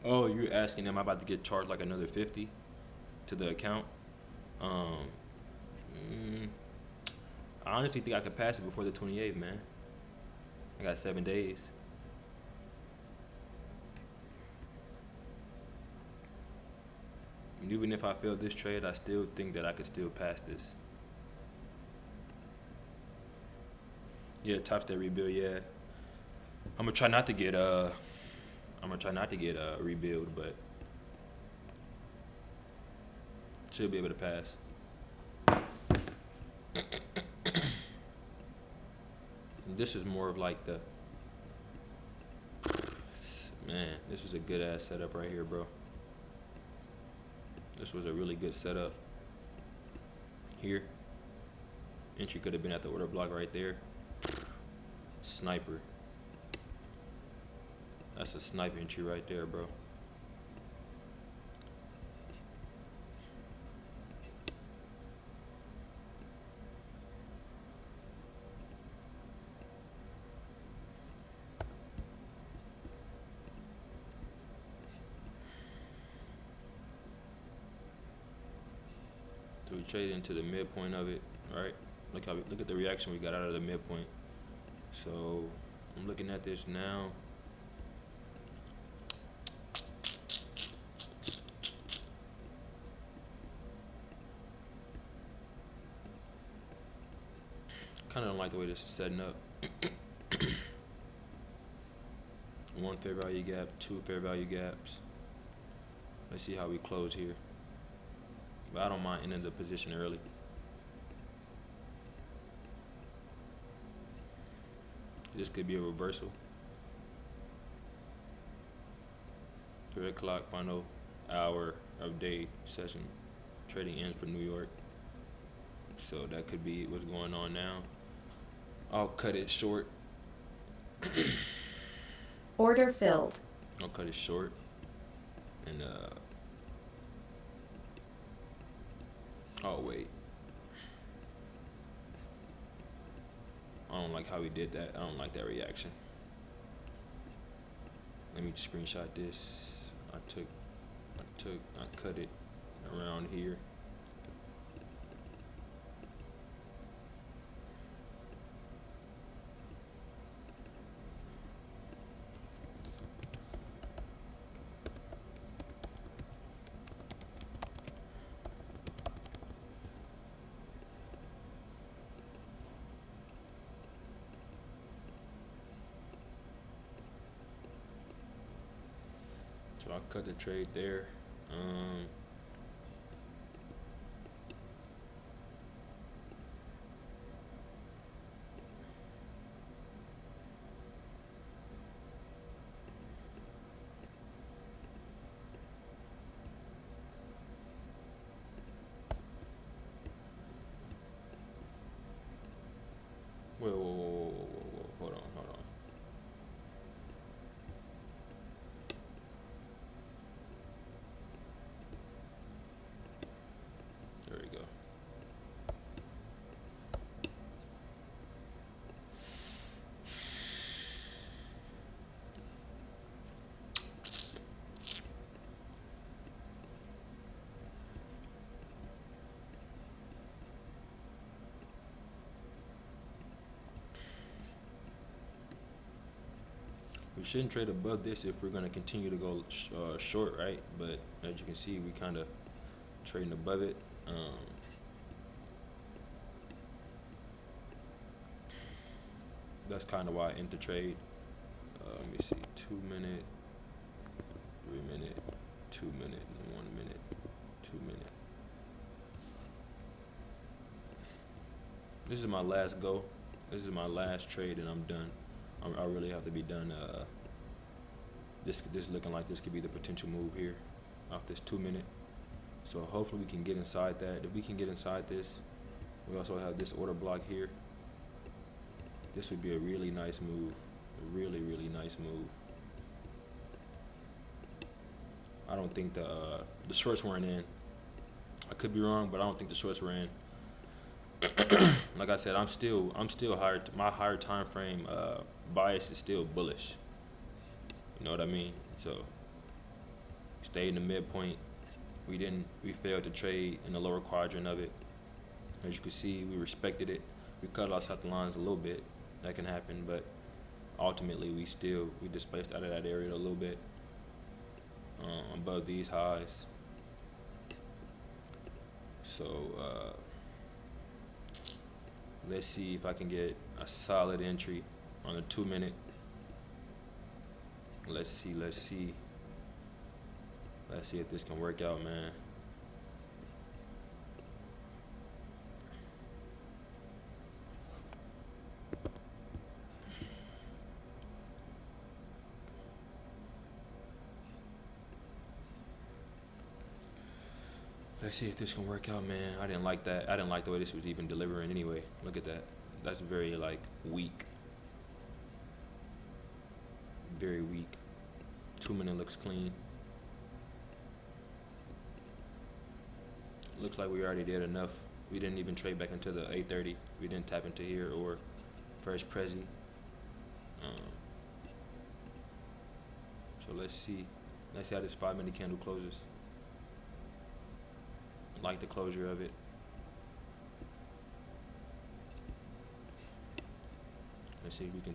Oh, you're asking, am I about to get charged like another 50 to the account? Um, mm, I honestly think I could pass it before the 28th, man. I got 7 days. And even if I fail this trade, I still think that I could still pass this. Yeah, Topstep rebuild. Yeah, I'm gonna try not to get rebuild, but should be able to pass. This is more of like the man. This was a good ass setup right here, bro. This was a really good setup. Here, entry could have been at the order block right there. Sniper. That's a sniper entry right there, bro. So we traded into the midpoint of it, right? Look at the reaction we got out of the midpoint. So I'm looking at this now. Kind of don't like the way this is setting up. One fair value gap, two fair value gaps. Let's see how we close here. But I don't mind ending the position early. This could be a reversal. 3 o'clock, final hour of day session. Trading ends for New York. So that could be what's going on now. I'll cut it short. Order filled. I'll cut it short. And oh wait. I don't like how he did that. I don't like that reaction. Let me screenshot this. I cut it around here. So I cut the trade there. Whoa. Hold on. There we go. We shouldn't trade above this if we're going to continue to go short, right? But as you can see, we kind of trading above it. That's kind of why I enter trade. Let me see, 2 minute, 3 minute, 2 minute, and 1 minute, 2 minute. This is my last go. This is my last trade, and I'm done. I really have to be done. This looking like this could be the potential move here off this 2 minute. So hopefully we can get inside that. If we can get inside this, we also have this order block here. This would be a really nice move. A really nice move. I don't think the shorts weren't in. I could be wrong, but I don't think the shorts were in. Like I said, I'm still higher. My higher time frame bias is still bullish. You know what I mean? So stay in the midpoint. We failed to trade in the lower quadrant of it. As you can see, we respected it. We cut outside the lines a little bit. That can happen, but ultimately we displaced out of that area a little bit above these highs. So let's see if I can get a solid entry on a 2 minute. Let's see if this can work out, man. Let's see if this can work out, man. I didn't like that. I didn't like the way this was even delivering anyway. Look at that. That's very weak. Very weak. 2 minute looks clean. Looks like we already did enough. We didn't even trade back into the 830. We didn't tap into here or first Prezi. So let's see how this 5 minute candle closes. Like the closure of it. Let's see if we can.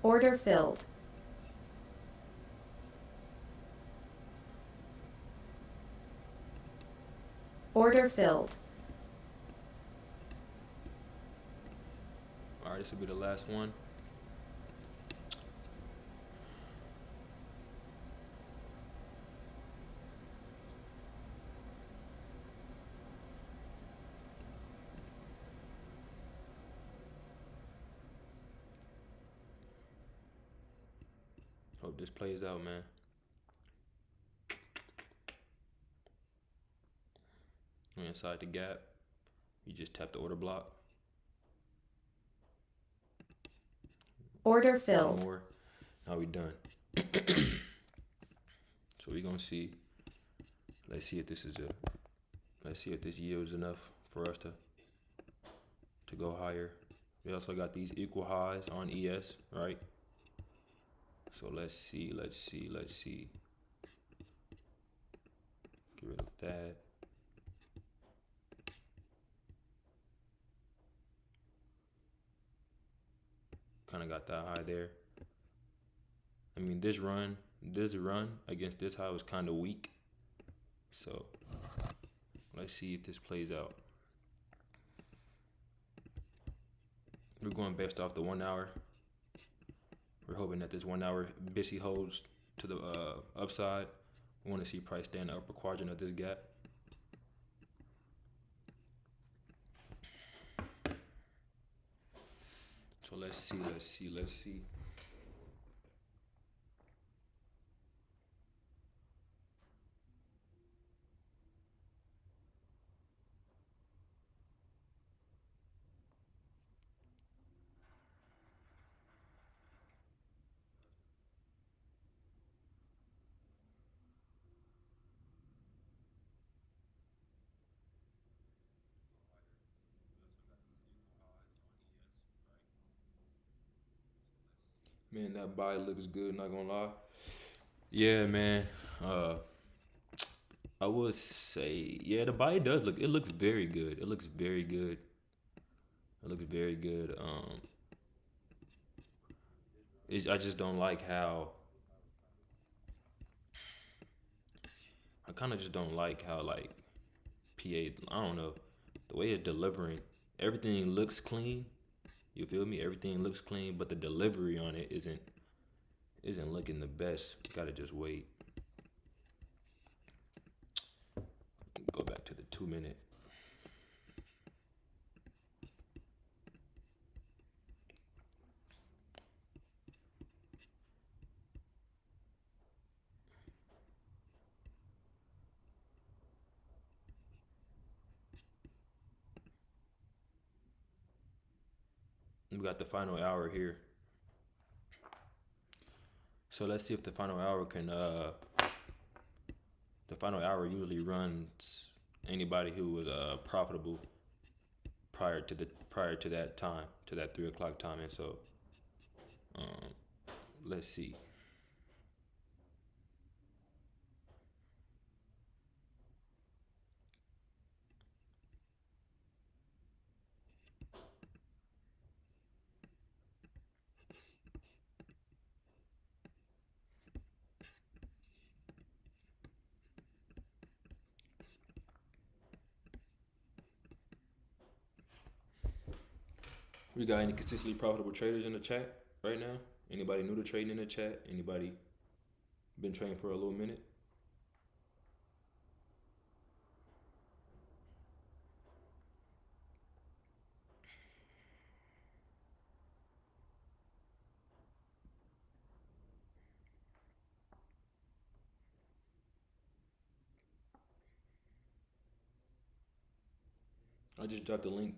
Order filled. Order filled. All right, this will be the last one. Hope this plays out, man. We're inside the gap. You just tap the order block. Order filled. One more. Now we done. So we're gonna see. Let's see if this yields enough for us to go higher. We also got these equal highs on ES, right? So let's see. Get rid of that. Kind of got that high there. I mean, this run against this high was kind of weak. So let's see if this plays out. We're going based off the 1 hour. We're hoping that this 1 hour BISI holds to the upside. We want to see price stay in the upper quadrant of this gap. So let's see. Man, that buy looks good. Not gonna lie. Yeah, man. Uh, I would say, yeah, the buy does look. It looks very good. It looks very good. It looks very good. I just don't like how. I kind of just don't like how like PA. I don't know the way it's delivering. Everything looks clean. You feel me? Everything looks clean, but the delivery on it isn't looking the best. Gotta just wait. Go back to the 2 minute. We got the final hour here. So let's see if the final hour can. The final hour usually runs anybody who was profitable prior to that time, to that 3 o'clock time, and so um, let's see. We got any consistently profitable traders in the chat right now? Anybody new to trading in the chat? Anybody been trading for a little minute? I just dropped the link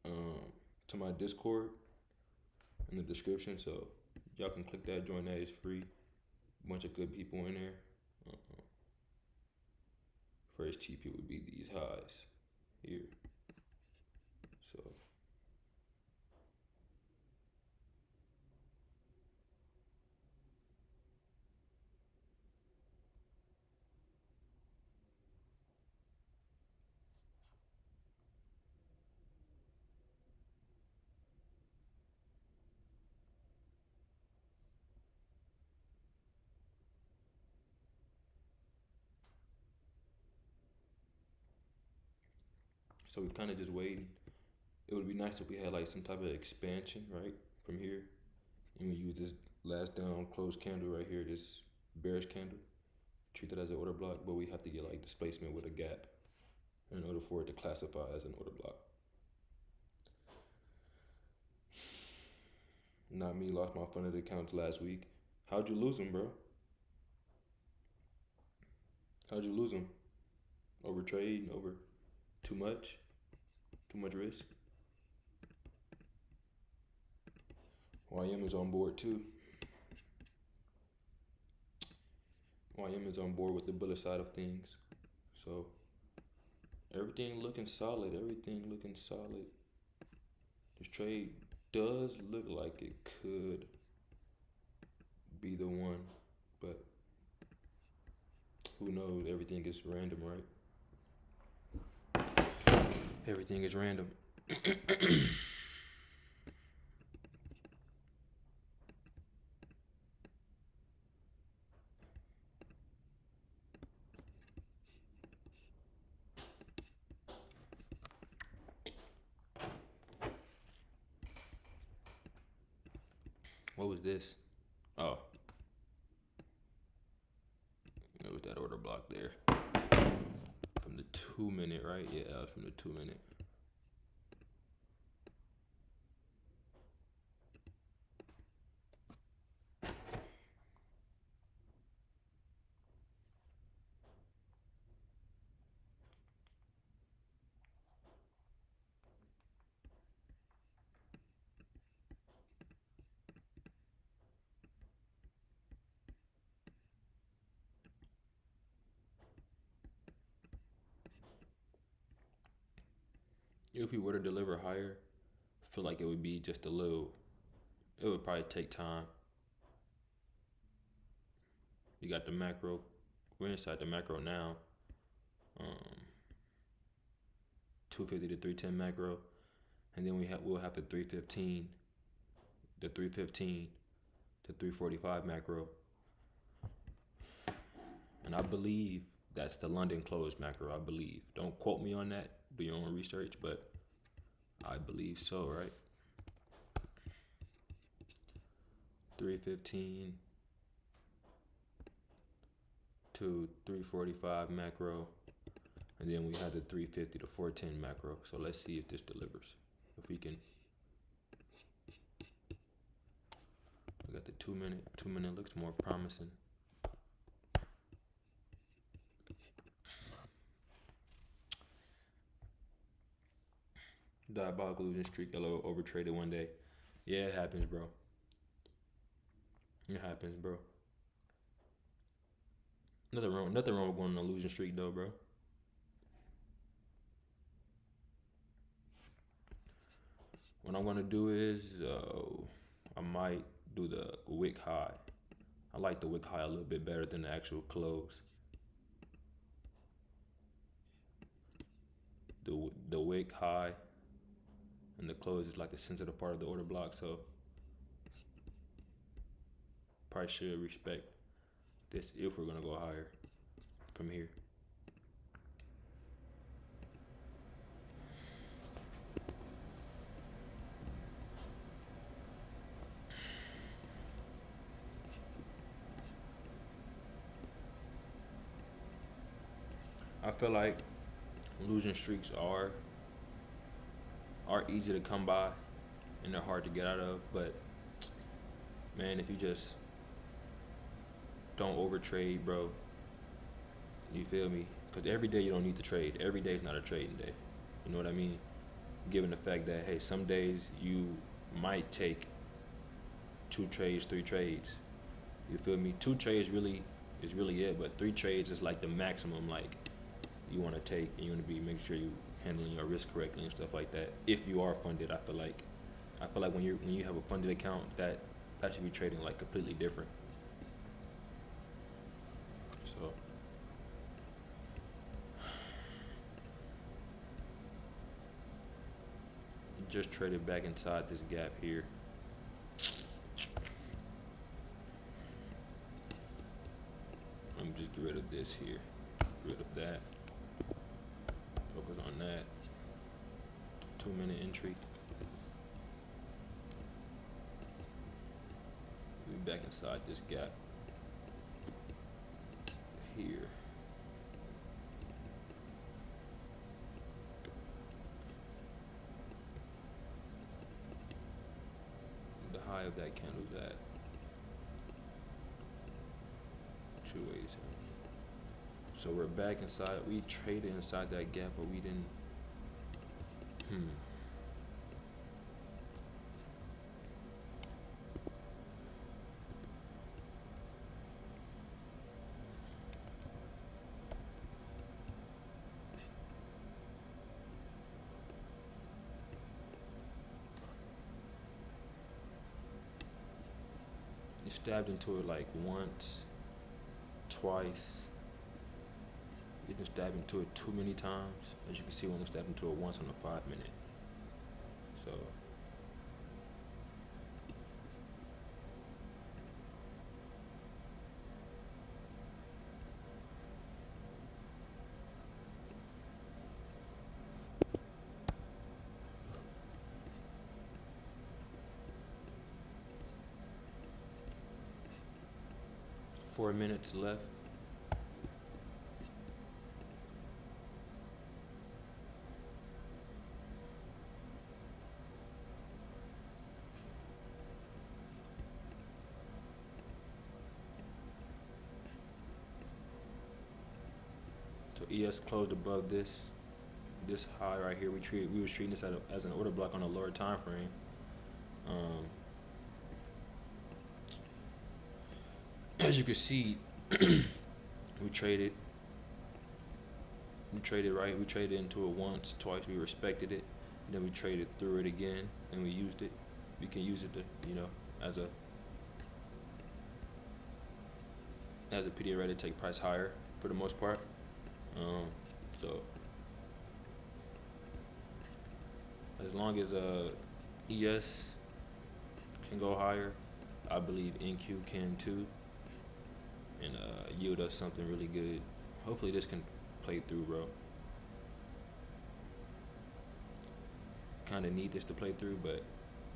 um, to my Discord in the description, so y'all can click that. Join that. It's free. Bunch of good people in there. Uh, First TP would be these highs here. So we kind of just waiting. It would be nice if we had like some type of expansion, right, from here, and we use this last down closed candle right here, this bearish candle. Treat that as an order block, but we have to get like displacement with a gap in order for it to classify as an order block. Not me. Lost my funded accounts last week. How'd you lose them, bro? How'd you lose them? Over trade? Over too much? Too much risk? YM is on board too. YM is on board with the bullish side of things. So everything looking solid. Everything looking solid. This trade does look like it could be the one, but who knows? Everything is random, right? Everything is random. What was this? Oh, it was that order block there. From the 2 minute, right? Yeah, from the 2 minute. If we were to deliver higher, I feel like it would be just a little. It would probably take time. You got the macro. We're inside the macro now. 250 to 310 macro, and then we'll have the 315, the 315 to 345 macro, and I believe that's the London closed macro. I believe. Don't quote me on that. Do your own research, but I believe so, right? 315 to 345 macro, and then we have the 350 to 410 macro. So let's see if this delivers. If we can, we got the 2 minute. 2 minute looks more promising. Diabolical losing streak. LO overtraded one day. Yeah, it happens, bro. It happens, bro. Nothing wrong with going on a losing streak though, bro. What I'm gonna do is I might do the wick high. I like the wick high a little bit better than the actual close. The wick high and the close is like the sensitive part of the order block, so probably should respect this if we're gonna go higher from here. I feel like losing streaks are easy to come by and they're hard to get out of, but man, if you just don't overtrade, bro, you feel me? Because every day you don't need to trade. Every day is not a trading day. You know what I mean? Given the fact that, hey, some days you might take 2 trades, 3 trades. You feel me? 2 trades really is really it, but 3 trades is like the maximum like you want to take, and you want to be making sure you handling your risk correctly and stuff like that. If you are funded, I feel like when you have a funded account, that should be trading like completely different. So just traded back inside this gap here. Let me just get rid of this here. Get rid of that. Focus on that. 2 minute entry. We back inside this gap here. The high of that candle is at 287. So we're back inside. We traded inside that gap, but we didn't. It stabbed into it like once, twice. We didn't stab into it too many times. As you can see, we only stabbed into it once on the 5 minute. So four minutes left. So ES closed above this high right here. We was treating this as an order block on a lower time frame. As you can see, we traded right. We traded into it once, twice. We respected it. Then we traded through it again, and we used it. We can use it to, as a has a PDA ready to take price higher for the most part. So as long as ES can go higher, I believe NQ can too, and yield us something really good. Hopefully this can play through, bro. Kind of need this to play through, but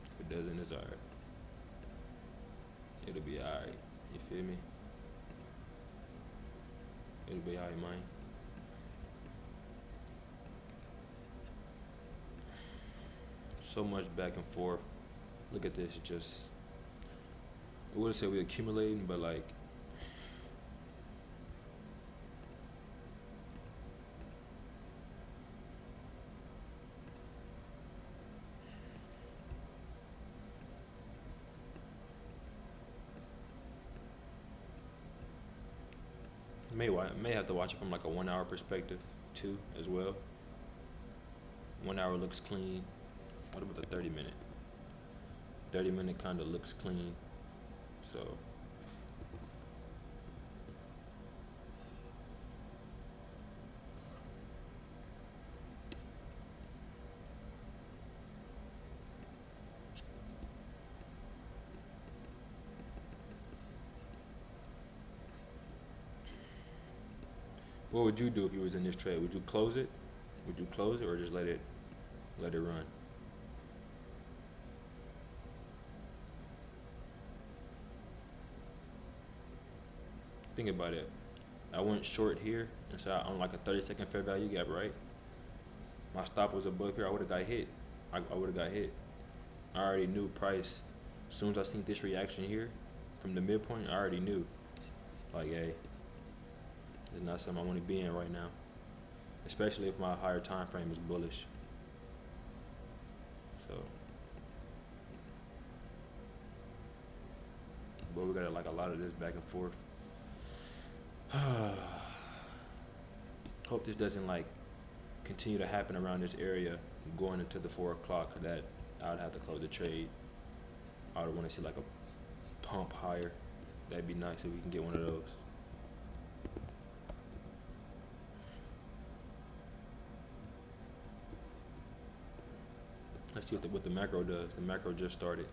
if it doesn't, it's alright. It'll be alright. You feel me? It'll be alright, man. So much back and forth. Look at this. Just, I wouldn't say we're accumulating, but like, may have to watch it from like a 1 hour perspective too, as well. 1 hour looks clean. What about the 30-minute? 30-minute kind of looks clean. So what would you do if you was in this trade? Would you close it? Would you close it or just let it run? Think about it. I went short here, and so on like a 30-second fair value gap, right? My stop was above here. I would have got hit. I would have got hit. I already knew price. As soon as I seen this reaction here from the midpoint, I already knew. Like, hey, it's not something I want to be in right now, especially if my higher time frame is bullish. So, but we got like a lot of this back and forth. Hope this doesn't like continue to happen around this area going into the 4 o'clock. That I would have to close the trade. I would want to see like a pump higher. That'd be nice if we can get one of those. Let's see what the macro does. The macro just started.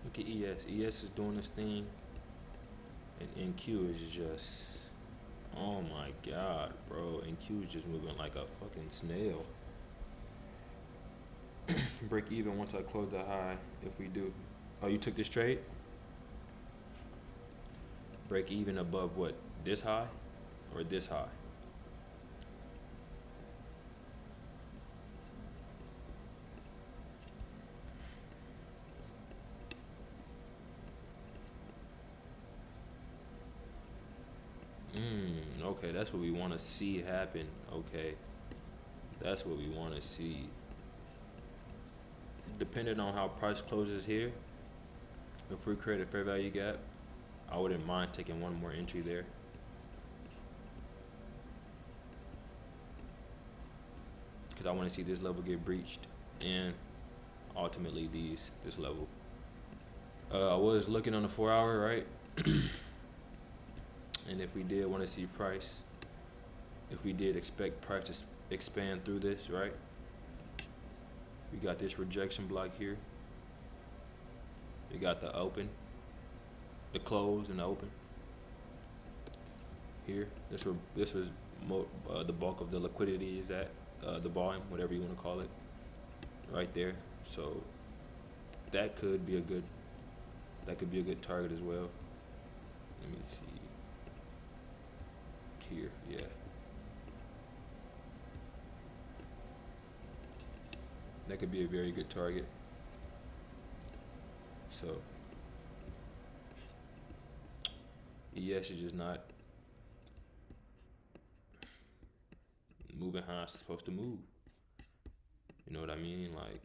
Look at ES. ES is doing this thing, and NQ is just, oh my god, bro. NQ is just moving like a fucking snail. Break even once I close the high. If we do, oh, you took this trade? Break even above what? This high or this high? Okay, that's what we want to see happen. Okay, that's what we want to see. Depending on how price closes here, if we create a fair value gap, I wouldn't mind taking one more entry there. Because I want to see this level get breached and ultimately this level. I was looking on the 4 hour, right? And if we did want to see price, if we did expect price to expand through this, right? We got this rejection block here. We got the open, the close and the open. Here, this was the bulk of the liquidity is at, the volume, whatever you want to call it, right there. So that could be a good target as well. Let me see. Here, yeah. That could be a very good target. So ES is just not moving how it's supposed to move. You know what I mean? Like,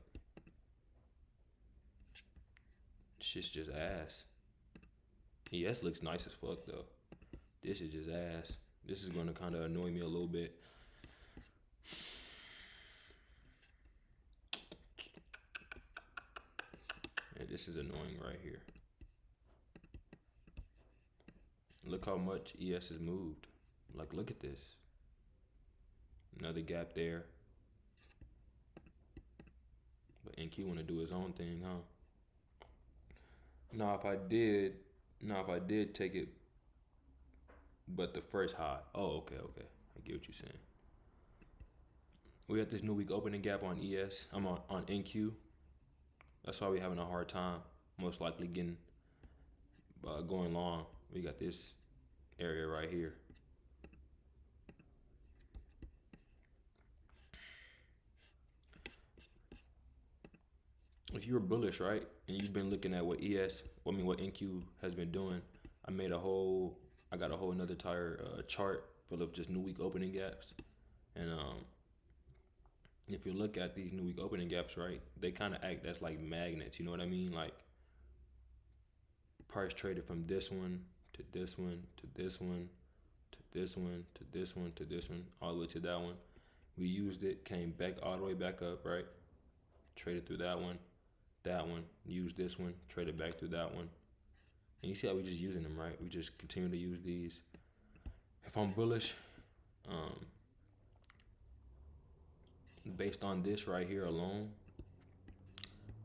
shit's just ass. ES looks nice as fuck though. This is just ass. This is gonna kind of annoy me a little bit. Yeah, this is annoying right here. Look how much ES has moved. Like, look at this. Another gap there. But NQ want to do his own thing, huh? Now, if I did take it, but the first high. Oh, okay. I get what you're saying. We got this new week opening gap on ES. I'm on NQ. That's why we're having a hard time. Most likely getting going long. We got this area right here. If you're bullish, right, and you've been looking at what what NQ has been doing, I got a whole another entire chart full of just new week opening gaps, and if you look at these new week opening gaps, right, they kind of act as like magnets. You know what I mean? Like, price traded from this one to this one to this one to this one to this one to this one, all the way to that one. We used it, came back all the way back up, right? Traded through that one, used this one, traded back through that one. And you see how we just using them, right? We just continue to use these. If I'm bullish, based on this right here alone,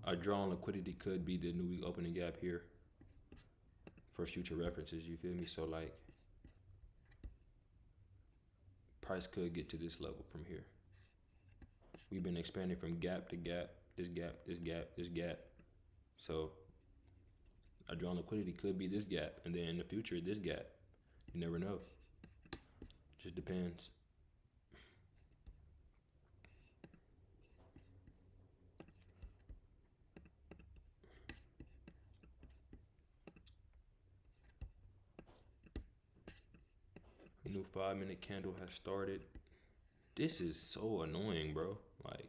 a draw on liquidity could be the new week opening gap here for future references. You feel me? So like, price could get to this level from here. We've been expanding from gap to gap, this gap, this gap, this gap. So a draw on liquidity could be this gap, and then in the future, this gap. You never know. Just depends. New 5-minute candle has started. This is so annoying, bro. Like,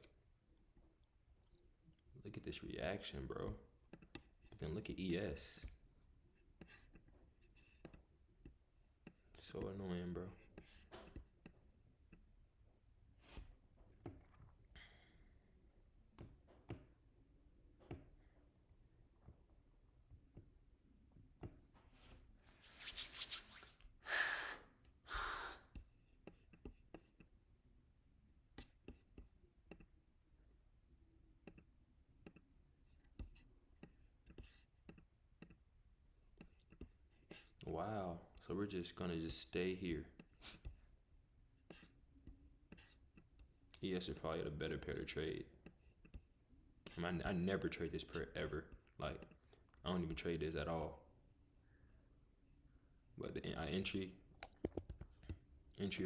look at this reaction, bro. But then look at ES. So annoying, bro. Wow. So we're just gonna just stay here. ES is probably a better pair to trade. I never trade this pair ever. Like, I don't even trade this at all. But the entry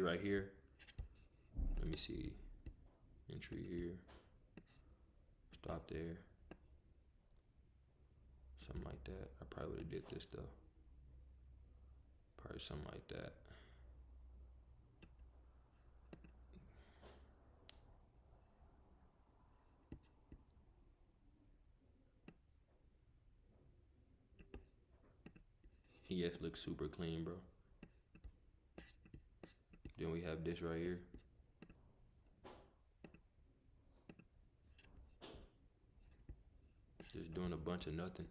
right here. Let me see. Entry here. Stop there. Something like that. I probably would have did this though. Probably something like that. ES looks super clean, bro. Then we have this right here. Just doing a bunch of nothing.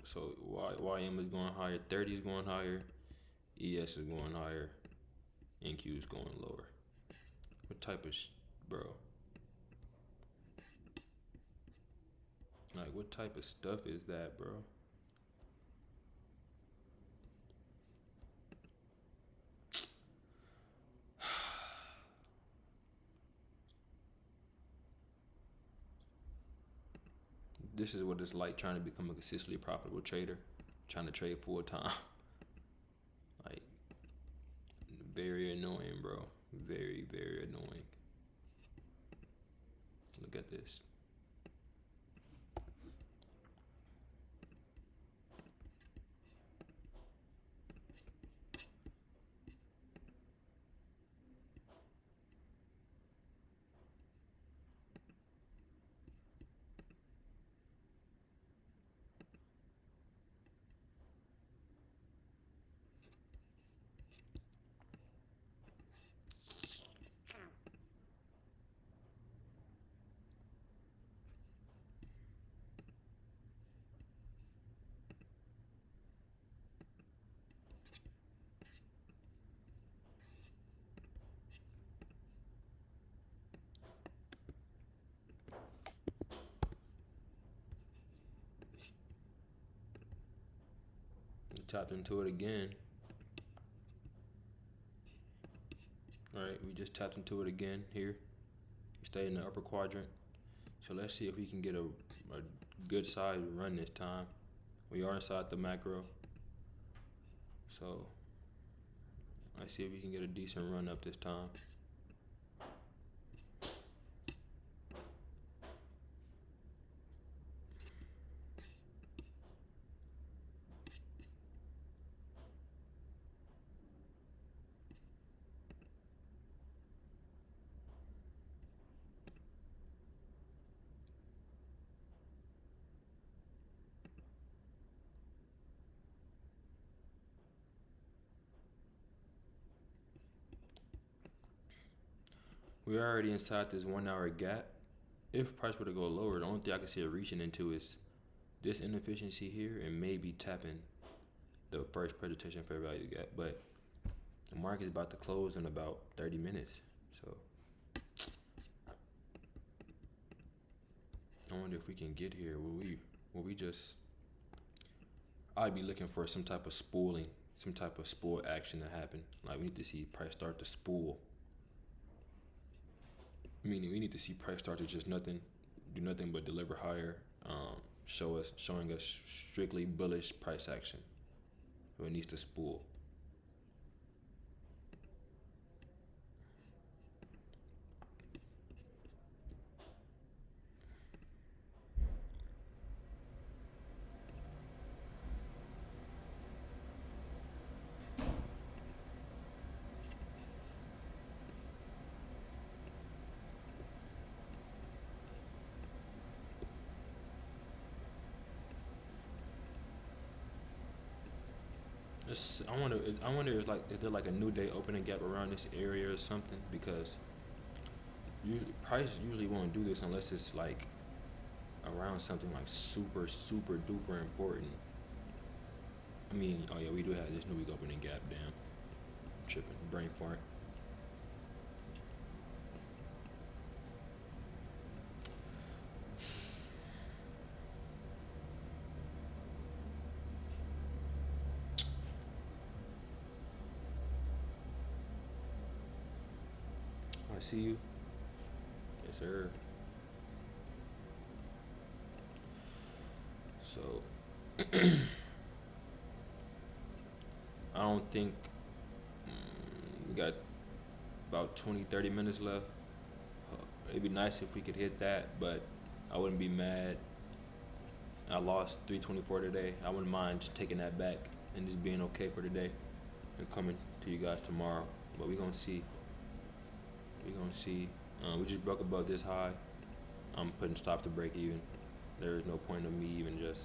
So YM is going higher, 30 is going higher, ES is going higher, NQ is going lower. What type of bro? Like, what type of stuff is that, bro? This is what it's like trying to become a consistently profitable trader, trying to trade full time. Like, very annoying, bro. Very, very annoying. Look at this. We tapped into it again. All right, we just tapped into it again here. We stay in the upper quadrant. So let's see if we can get a good size run this time. We are inside the macro. So let's see if we can get a decent run up this time. We're already inside this 1 hour gap. If price were to go lower, the only thing I can see it reaching into is this inefficiency here and maybe tapping the first presentation fair value gap. But the market is about to close in about 30 minutes. So I wonder if we can get here. Will we just, I'd be looking for some type of spooling, some type of spool action to happen. Like we need to see price start to spool. Meaning we need to see price start to just do nothing but deliver higher, showing us strictly bullish price action. So it needs to spool. I wonder if there like a new day opening gap around this area or something, because price usually won't do this unless it's like around something like super duper important. I mean, oh yeah, we do have this new week opening gap. Damn, I'm tripping, brain fart. I see you. Yes, sir. So I don't think we got about 20-30 minutes left. It'd be nice if we could hit that, but I wouldn't be mad. I lost 324 today. I wouldn't mind just taking that back and just being okay for today and coming to you guys tomorrow. But we're gonna see. We just broke above this high. I'm putting stop to break even. There is no point of me even just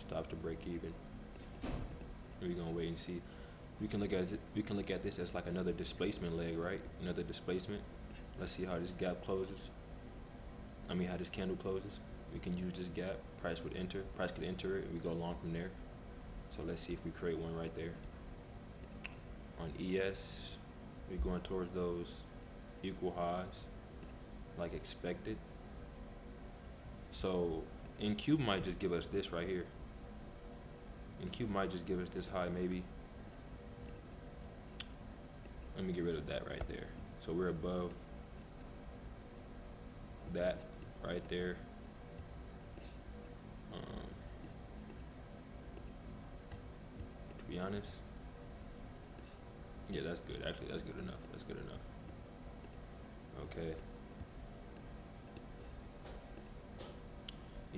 stop to break even. We're gonna wait and see. We can look at this as like another displacement leg, right? Another displacement. Let's see how this gap closes. I mean, how this candle closes. We can use this gap. Price could enter it, and we go long from there. So let's see if we create one right there. On ES, we're going towards those equal highs, like expected. So NQ might just give us this right here. NQ might just give us this high maybe. Let me get rid of that right there. So we're above that right there. To be honest, yeah, that's good. Actually, that's good enough. That's good enough. Okay.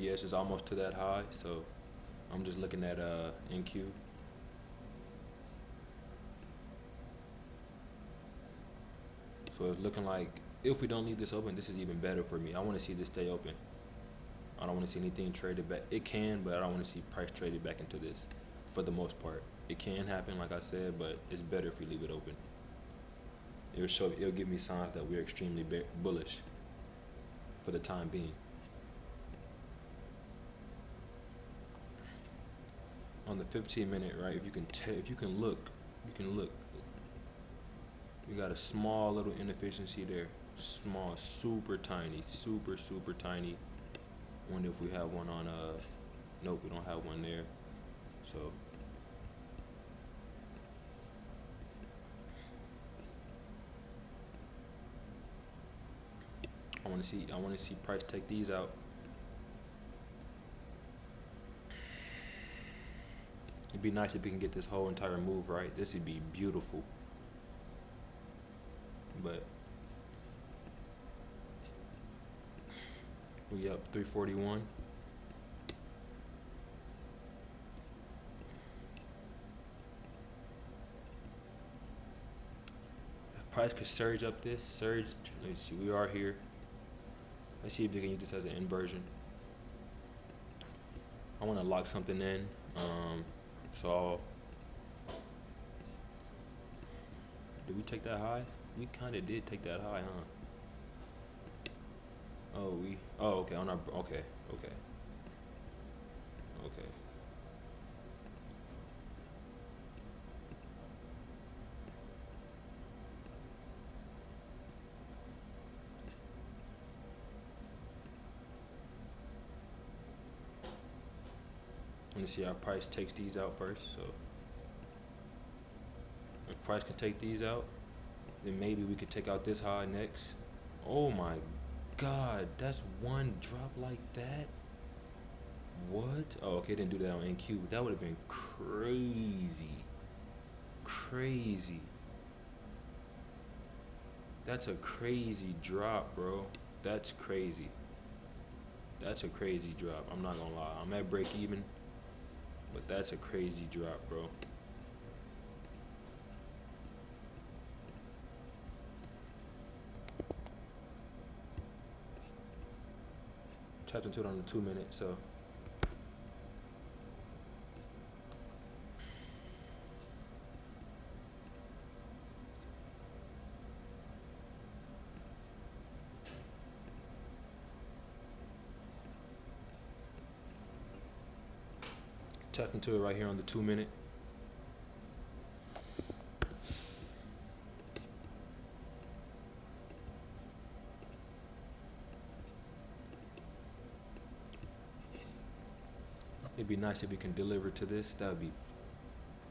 ES is almost to that high, so I'm just looking at NQ. So it's looking like if we don't leave this open, this is even better for me. I want to see this stay open. I don't want to see anything traded back. It can, but I don't want to see price traded back into this for the most part. It can happen, like I said, but it's better if we leave it open. It'll give me signs that we're extremely bullish for the time being. On the 15-minute, right? If you can look. We got a small little inefficiency there. Small, super tiny, super tiny. Wonder if we have one on nope, we don't have one there. So I want to see price take these out. It'd be nice if we can get this whole entire move right. This would be beautiful. But we up 341. If price could surge up this, let's see, we are here. Let's see if we can use this as an inversion. I want to lock something in. So did we take that high? We kind of did take that high, huh? Okay, on our, okay. Let me see how price takes these out first. So if price can take these out, then maybe we could take out this high next. Oh my God, that's one drop like that? What? Oh, okay, didn't do that on NQ. That would have been crazy. Crazy. That's a crazy drop, bro. That's crazy. That's a crazy drop. I'm not gonna lie. I'm at break even, but that's a crazy drop, bro. Tapped into it on the 2-minute, so. Tapped into it right here on the 2-minute. It'd be nice if we can deliver to this. That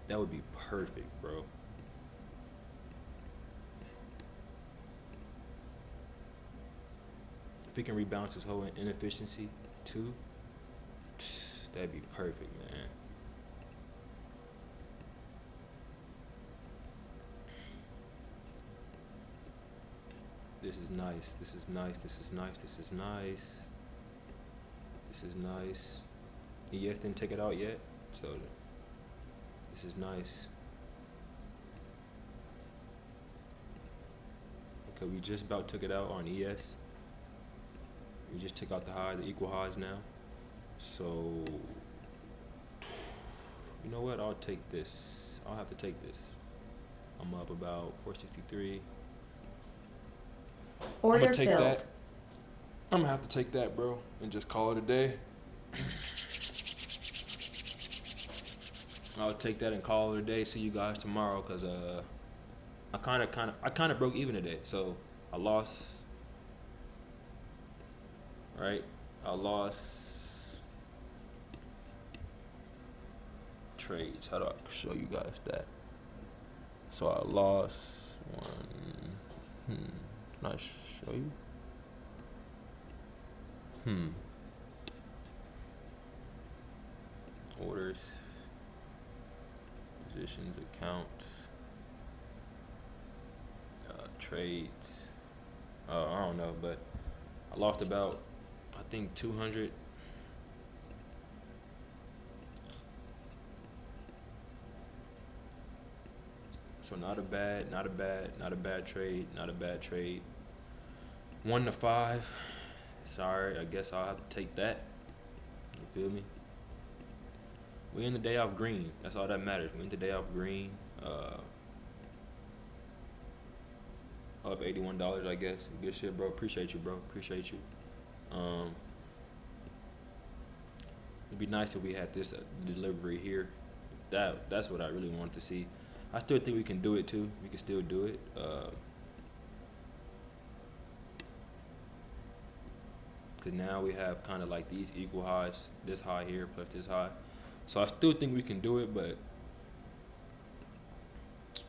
would be perfect, bro. If we can rebalance this whole inefficiency too, that'd be perfect, man. This is nice. This is nice. This is nice. This is nice. This is nice. ES didn't take it out yet, so this is nice. Okay, we just about took it out on ES. We just took out the high, the equal highs now. So, you know what? I'll take this. I'll have to take this. I'm up about 463. Order I'm gonna take filled. that. I'm gonna have to take that, bro, and just call it a day. I'll take that and call it a day. See you guys tomorrow, cause I kind of broke even today. So I lost, right? I lost trades. How do I show you guys that? So I lost one. Not show you. Orders, positions, accounts, trades. I don't know, but I lost about, I think 200. So not a bad trade, not a bad trade. 1 to 5. Sorry, I guess I'll have to take that. You feel me? We in the day off green. That's all that matters. We in the day off green. Up $81, I guess. Good shit, bro. Appreciate you, bro. Appreciate you. It'd be nice if we had this delivery here. That's what I really wanted to see. I still think we can do it too. We can still do it. Cause now we have kind of like these equal highs. This high here plus this high. So I still think we can do it, but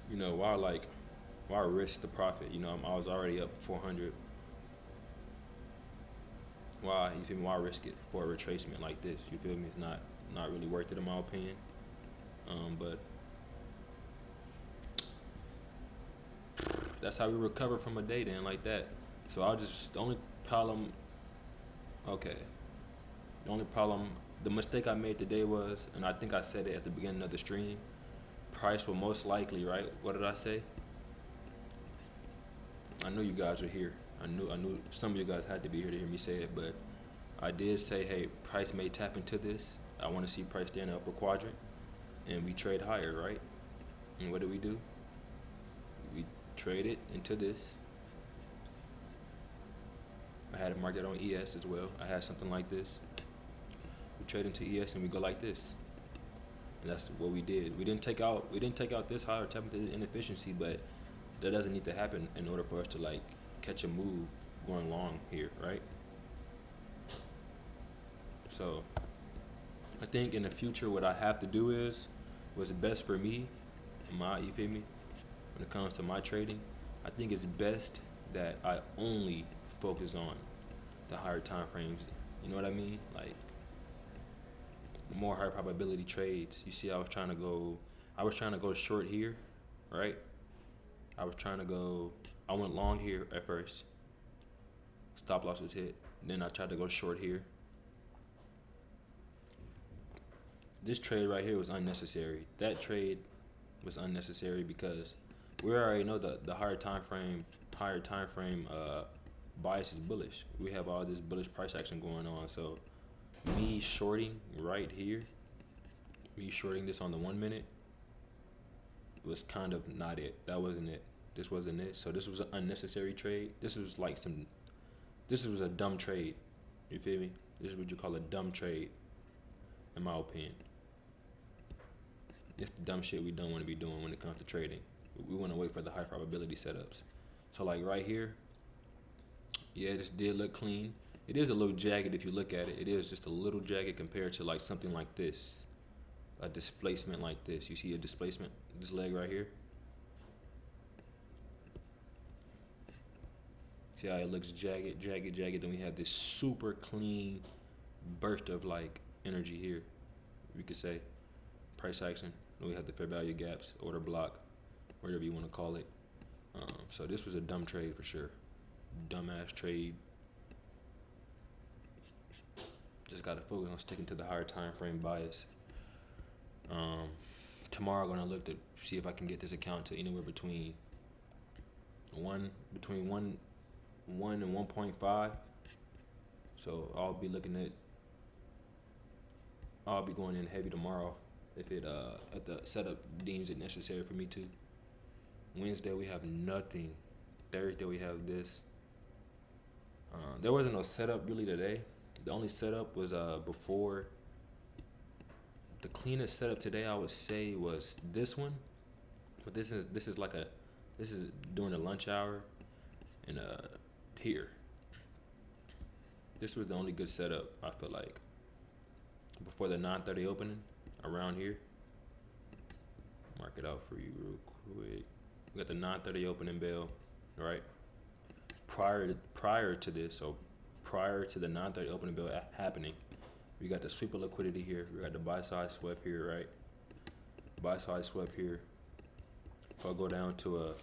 you know, why risk the profit? You know, I was already up 400. Why, you feel me? Why risk it for a retracement like this? You feel me? It's not really worth it in my opinion. But that's how we recover from a day then, like that. So the only problem, okay, the mistake I made today was, and I think I said it at the beginning of the stream, price will most likely, right? What did I say? I knew you guys were here. I knew some of you guys had to be here to hear me say it, but I did say, hey, price may tap into this. I want to see price stay in the upper quadrant, and we trade higher, right? And what do? We trade it into this. I had it marked out on ES as well. I had something like this. We trade into ES and we go like this, and that's what we did. We didn't take out this high or tap into this inefficiency, but that doesn't need to happen in order for us to like catch a move going long here, right? So I think in the future what I have to do is what's best for me, you feel me? When it comes to my trading, I think it's best that I only focus on the higher time frames. You know what I mean? Like more high probability trades. You see, I was trying to go short here, right? I went long here at first. Stop loss was hit. Then I tried to go short here. This trade right here was unnecessary. That trade was unnecessary because we already know the higher time frame bias is bullish. We have all this bullish price action going on. So me shorting right here, me shorting this on the 1 minute was kind of not it. That wasn't it. This wasn't it. So this was an unnecessary trade. This was a dumb trade. You feel me? This is what you call a dumb trade, in my opinion. It's the dumb shit we don't want to be doing when it comes to trading. We want to wait for the high probability setups. So like right here, yeah, this did look clean. It is a little jagged if you look at it. It is just a little jagged compared to like something like this, a displacement like this. You see a displacement, this leg right here. See how it looks jagged. Then we have this super clean burst of like energy here. We could say price action. Then we have the fair value gaps, order block, whatever you want to call it. So this was a dumb trade for sure. Dumbass trade. Just gotta focus on sticking to the higher time frame bias. Tomorrow I'm gonna look to see if I can get this account to anywhere between one and 1.5. So I'll be going in heavy tomorrow if the setup deems it necessary for me to. Wednesday we have nothing. Thursday we have this. There wasn't no setup really today. The only setup was before. The cleanest setup today I would say was this one, but this is during the lunch hour, and here. This was the only good setup, I feel like, before the 9:30 opening around here. Mark it out for you real quick. We got the 9:30 opening bell, right? Prior to this, so prior to the 9:30 opening bell happening, we got the sweep of liquidity here. We got the buy side swept here, right? Buy side swept here. If I go down to a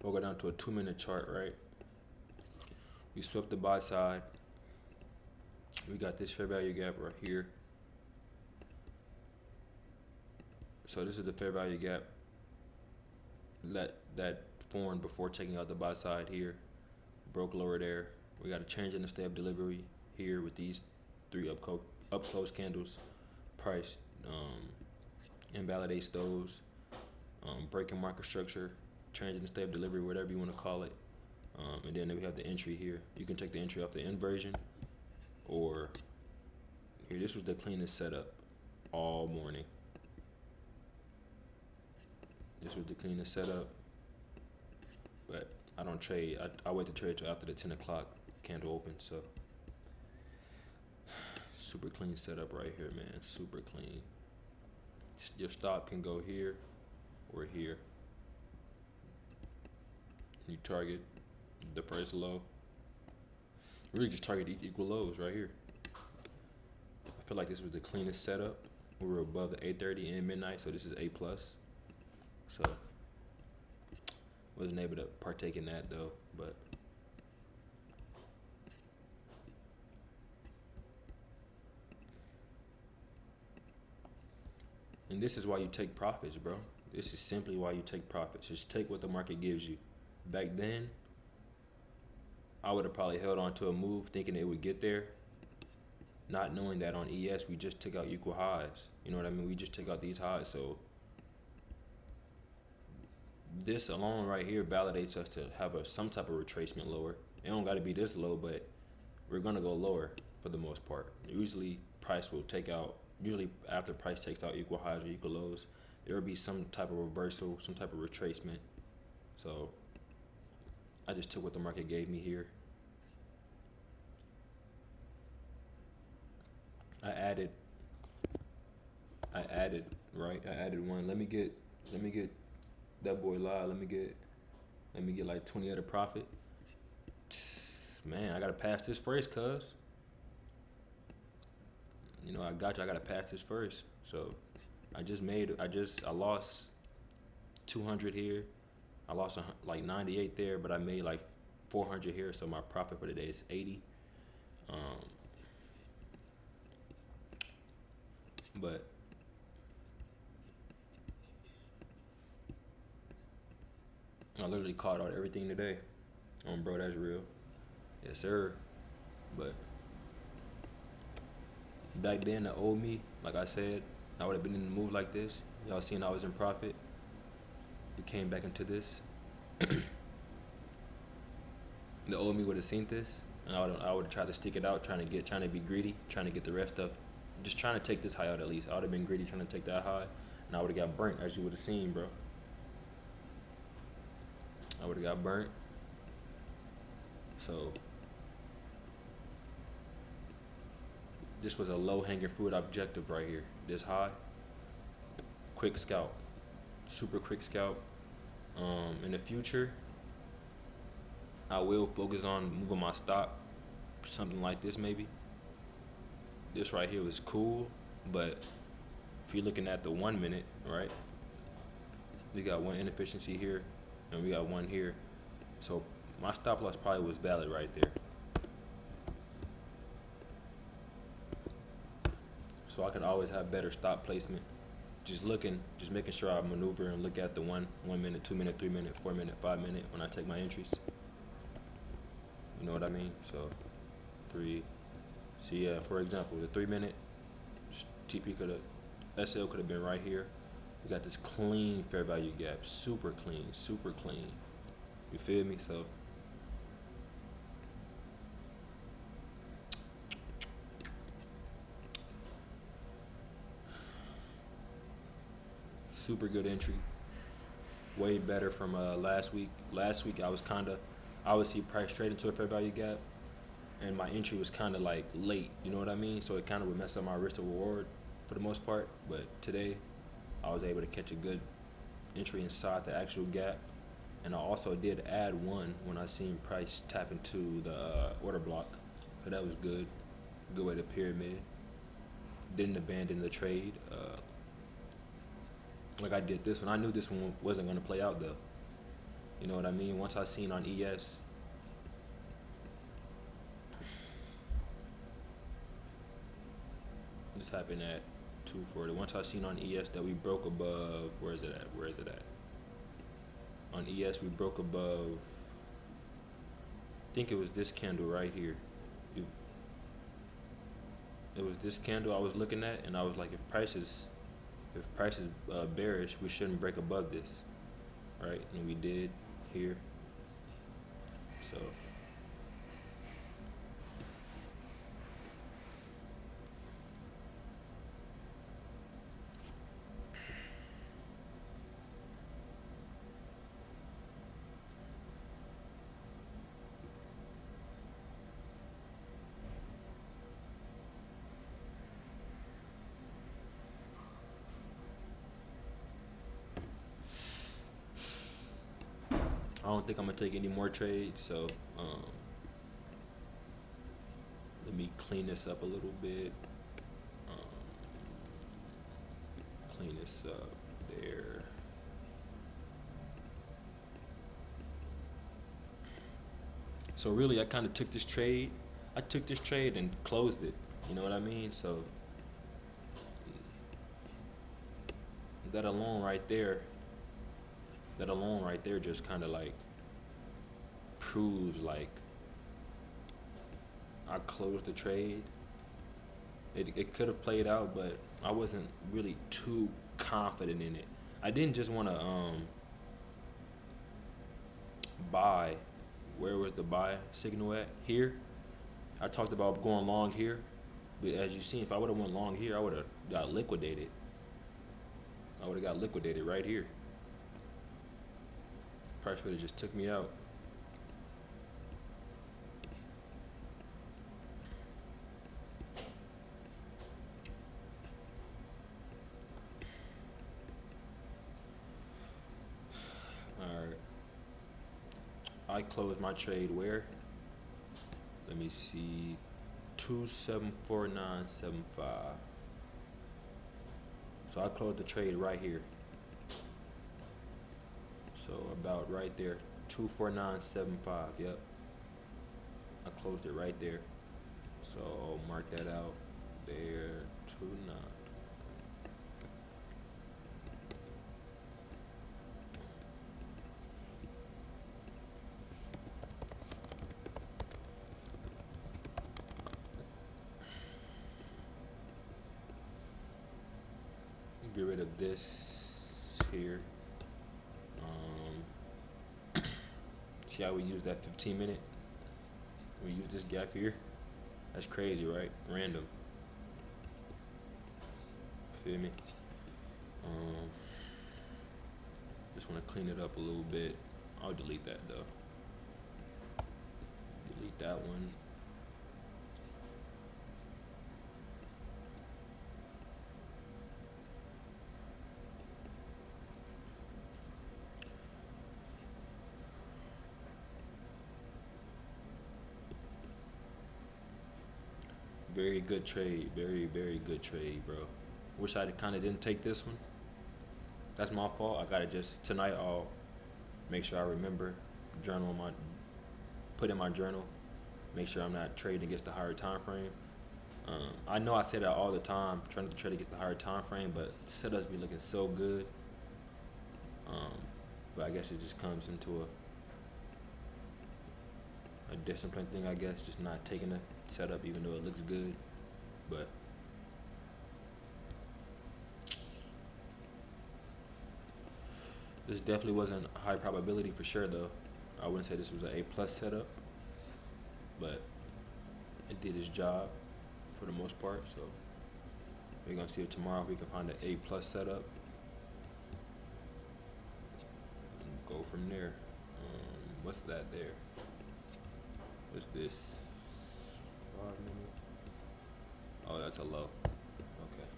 we'll go down to a 2-minute chart, right? We swept the buy side. We got this fair value gap right here. So this is the fair value gap that formed before checking out the buy side here. Broke lower there. We got a change in the stay of delivery here with these 3 up close candles. Price invalidates those. Breaking market structure, change in the state of delivery, whatever you want to call it. And then we have the entry here. You can take the entry off the inversion, or here. This was the cleanest setup all morning. This was the cleanest setup, but I don't trade. I wait to trade till after the 10 o'clock candle open. So super clean setup right here, man. Super clean. Your stop can go here or here. You target the first low. Really just target equal lows right here. I feel like this was the cleanest setup. We were above the 8:30 and midnight, so this is A+. So wasn't able to partake in that though, but and this is why you take profits, bro. This is simply why you take profits. Just take what the market gives you. Back then, I would have probably held on to a move thinking it would get there, not knowing that on ES we just took out equal highs. You know what I mean? We just took out these highs. So this alone right here validates us to have some type of retracement lower. It don't got to be this low, but we're going to go lower for the most part. Usually price will take out, usually after price takes out equal highs or equal lows, there will be some type of reversal, some type of retracement. So I just took what the market gave me here. I added right. I added one. Let me get that boy live. Let me get like 20 at a profit. Man, I gotta pass this first, cuz. You know, I gotta pass this first. So I lost 200 here. I lost like 98 there, but I made like 400 here. So my profit for the day is 80. But I literally caught out everything today. Bro, that's real. Yes, sir. But back then, the old me, like I said, I would have been in the move like this. Y'all seen I was in profit. We came back into this. The old me would have seen this, and I would have tried to stick it out, trying to be greedy, trying to get the rest of, just trying to take this high out at least. I would have been greedy, trying to take that high, and I would have got burnt, as you would have seen, bro. I would have got burnt. So this was a low-hanging fruit objective right here. This high, quick scalp, super quick scalp. In the future, I will focus on moving my stop, something like this maybe. This right here was cool, but if you're looking at the 1 minute, right? We got one inefficiency here, and we got one here. So my stop loss probably was valid right there. So I could always have better stop placement. Just making sure I maneuver and look at the 1 minute, 2 minute, 3 minute, 4 minute, 5 minute when I take my entries. You know what I mean? So 3. So yeah, for example, the 3 minute TP SL could have been right here. We got this clean fair value gap, super clean, super clean. You feel me? So Super good entry. Way better from last week. Last week I would see price trade into a fair value gap, and my entry was kind of like late. You know what I mean? So it kind of would mess up my risk to reward for the most part. But today, I was able to catch a good entry inside the actual gap, and I also did add one when I seen price tap into the order block. So that was good. Good way to pyramid. Didn't abandon the trade. Like I did this one. I knew this one wasn't gonna play out though. You know what I mean? Once I seen on ES, this happened at 240. Once I seen on ES that we broke above, where is it at? Where is it at? On ES we broke above. I think it was this candle right here. It, it was this candle I was looking at, and I was like, if price is bearish, we shouldn't break above this, right? And we did here. So I don't think I'm gonna take any more trades. So let me clean this up a little bit. Um, Clean this up there. So really, I kind of took this trade. I took this trade and closed it. You know what I mean? So that alone right there, just kind of like proves like I closed the trade. It could have played out, but I wasn't really too confident in it. I didn't just want to buy. Where was the buy signal at? Here. I talked about going long here, but as you seen, if I would have went long here, I would have got liquidated. I would have got liquidated right here. Price would have just took me out. Alright. I closed my trade where? Let me see. 274975. So I closed the trade right here. So about right there. 24975. Yep. I closed it right there. So I'll mark that out there. 29. Get rid of this here. See how we use that 15-minute? We use this gap here. That's crazy, right? Random. Feel me? Just want to clean it up a little bit. I'll delete that though. Delete that one. Very good trade. Very, very good trade, bro. Wish I kind of didn't take this one. That's my fault. I gotta just tonight. I'll make sure I remember, put in my journal. Make sure I'm not trading against the higher time frame. I know I say that all the time, trying to trade against the higher time frame, but setups be looking so good. But I guess it just comes into a discipline thing. I guess just not taking the setup even though it looks good, but this definitely wasn't a high probability for sure though. I wouldn't say this was an A+ setup, but it did its job for the most part. So we're gonna see it tomorrow if we can find an A+ setup. from there. What's that there? What's this? 5 minutes. Oh, that's a low. Okay.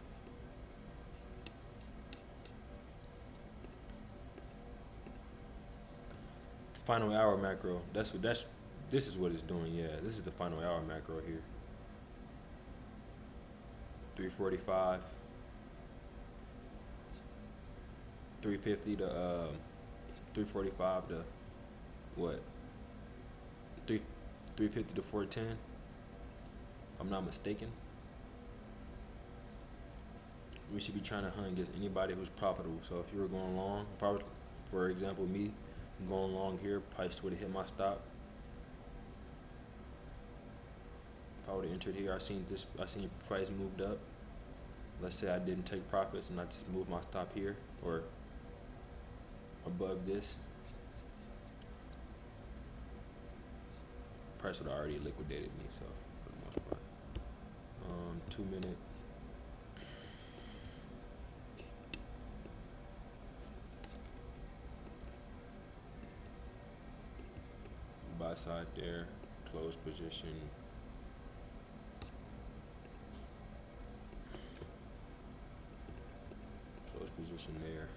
Final hour macro. This is what it's doing. Yeah, this is the final hour macro here. 345, 350 to 345 to what? 350 to 410. I'm not mistaken. We should be trying to hunt against anybody who's profitable. So if you were going long, if I was, for example, me going long here, price would have hit my stop. If I would have entered here, I seen price moved up. Let's say I didn't take profits and I just moved my stop here or above this. Price would have already liquidated me, so for the most part. 2 minute. Buy side there, close position. Close position there.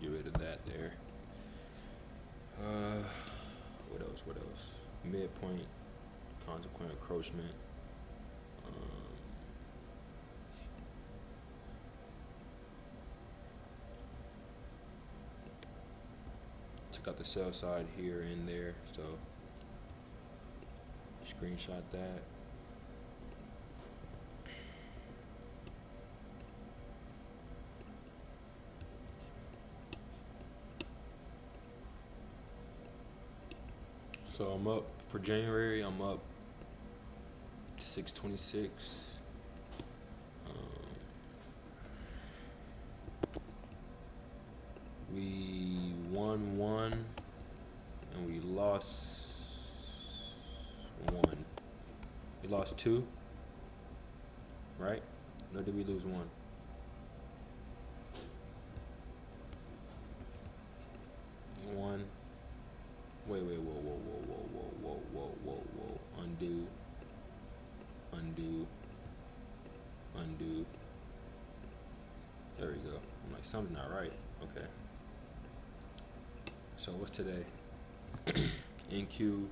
Get rid of that there. What else? What else? Midpoint, consequent encroachment. Took out the sell side here and there, so screenshot that. So I'm up for January. I'm up 626. We won one and we lost one. We lost two, right? Or did we lose one? One. Wait, whoa. Undo. There we go. I'm like, something's not right. Okay. So what's today? NQ.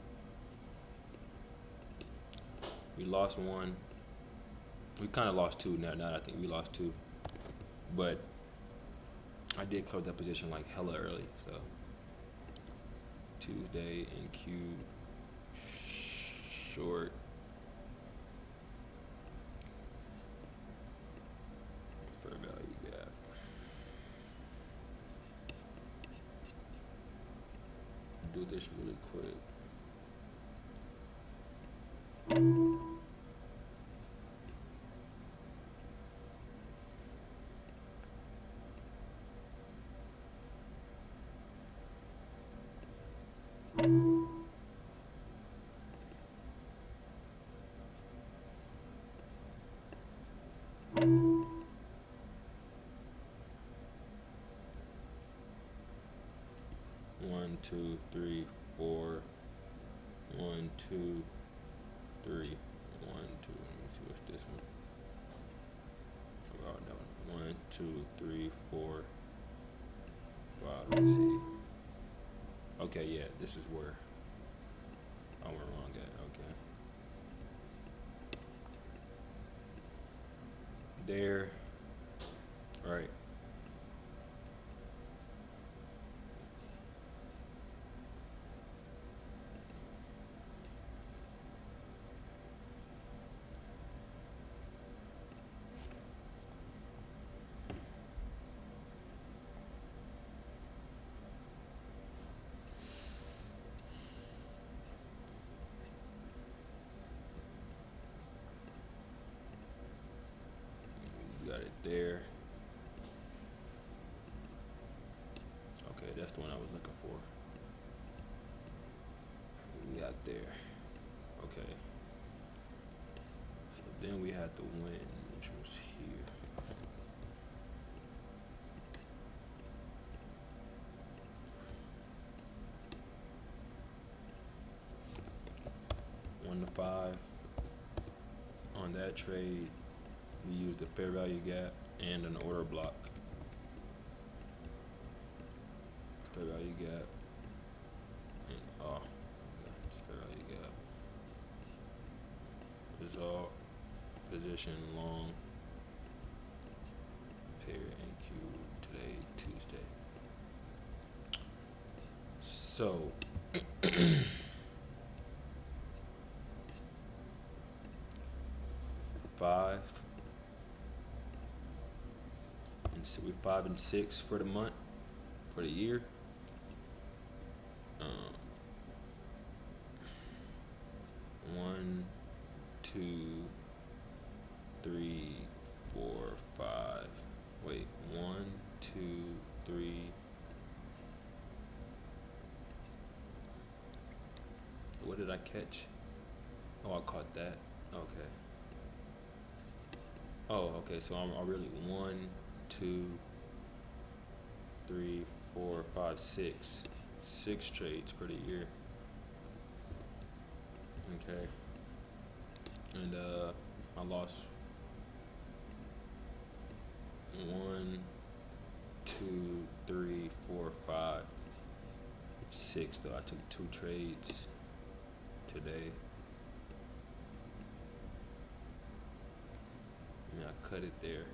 We lost one. We kind of lost two now. Now I think we lost two. But I did close that position like hella early. So Tuesday NQ short. Fair value gap. Do this really quick. One, two, three, four. 1, 2, 3. 1, 2. Let me see what's this one. Oh, no. 1, 2, 3, 4, 5. Let's see. Okay, yeah, this is where I went wrong at. Okay. There. Right. Got it there. Okay, that's the one I was looking for. We got there. Okay. So then we had the win, which was here. 1.5. On that trade, we used the fair value gap and an order block. Fair value gap and fair value gap. Result, position long, pair NQ today, Tuesday. So five and so we're 5 and 6 for the month, for the year. 1, 2, 3, 4, 5. Wait, 1, 2, 3. What did I catch? Oh, I caught that. Okay. Oh, okay. So I'm really 1, 2, 3, 4, 5, 6. 6 trades for the year. Okay. And I lost 1, 2, 3, 4, 5, 6 though. I took 2 trades today. I cut it there.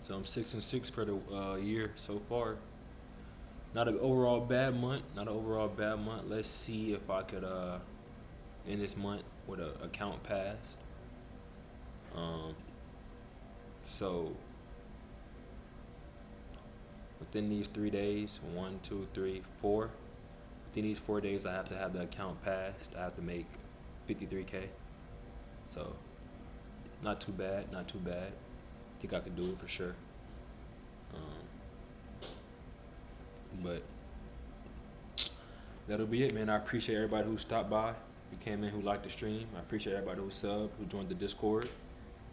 So I'm 6 and 6 for the year so far. Not an overall bad month. Let's see if I could end this month with a account passed. So within these 3 days, 1, 2, 3, 4. Within these 4 days, I have to have the account passed. I have to make 53K. So not too bad. Think I could do it for sure. But that'll be it, man. I appreciate everybody who stopped by, who came in, who liked the stream. I appreciate everybody who subbed, who joined the Discord.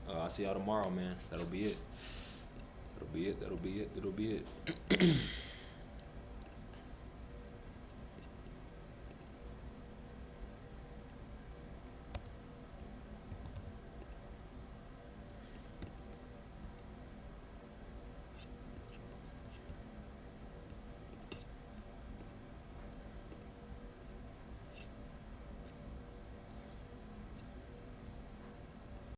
I'll see y'all tomorrow, man. That'll be it.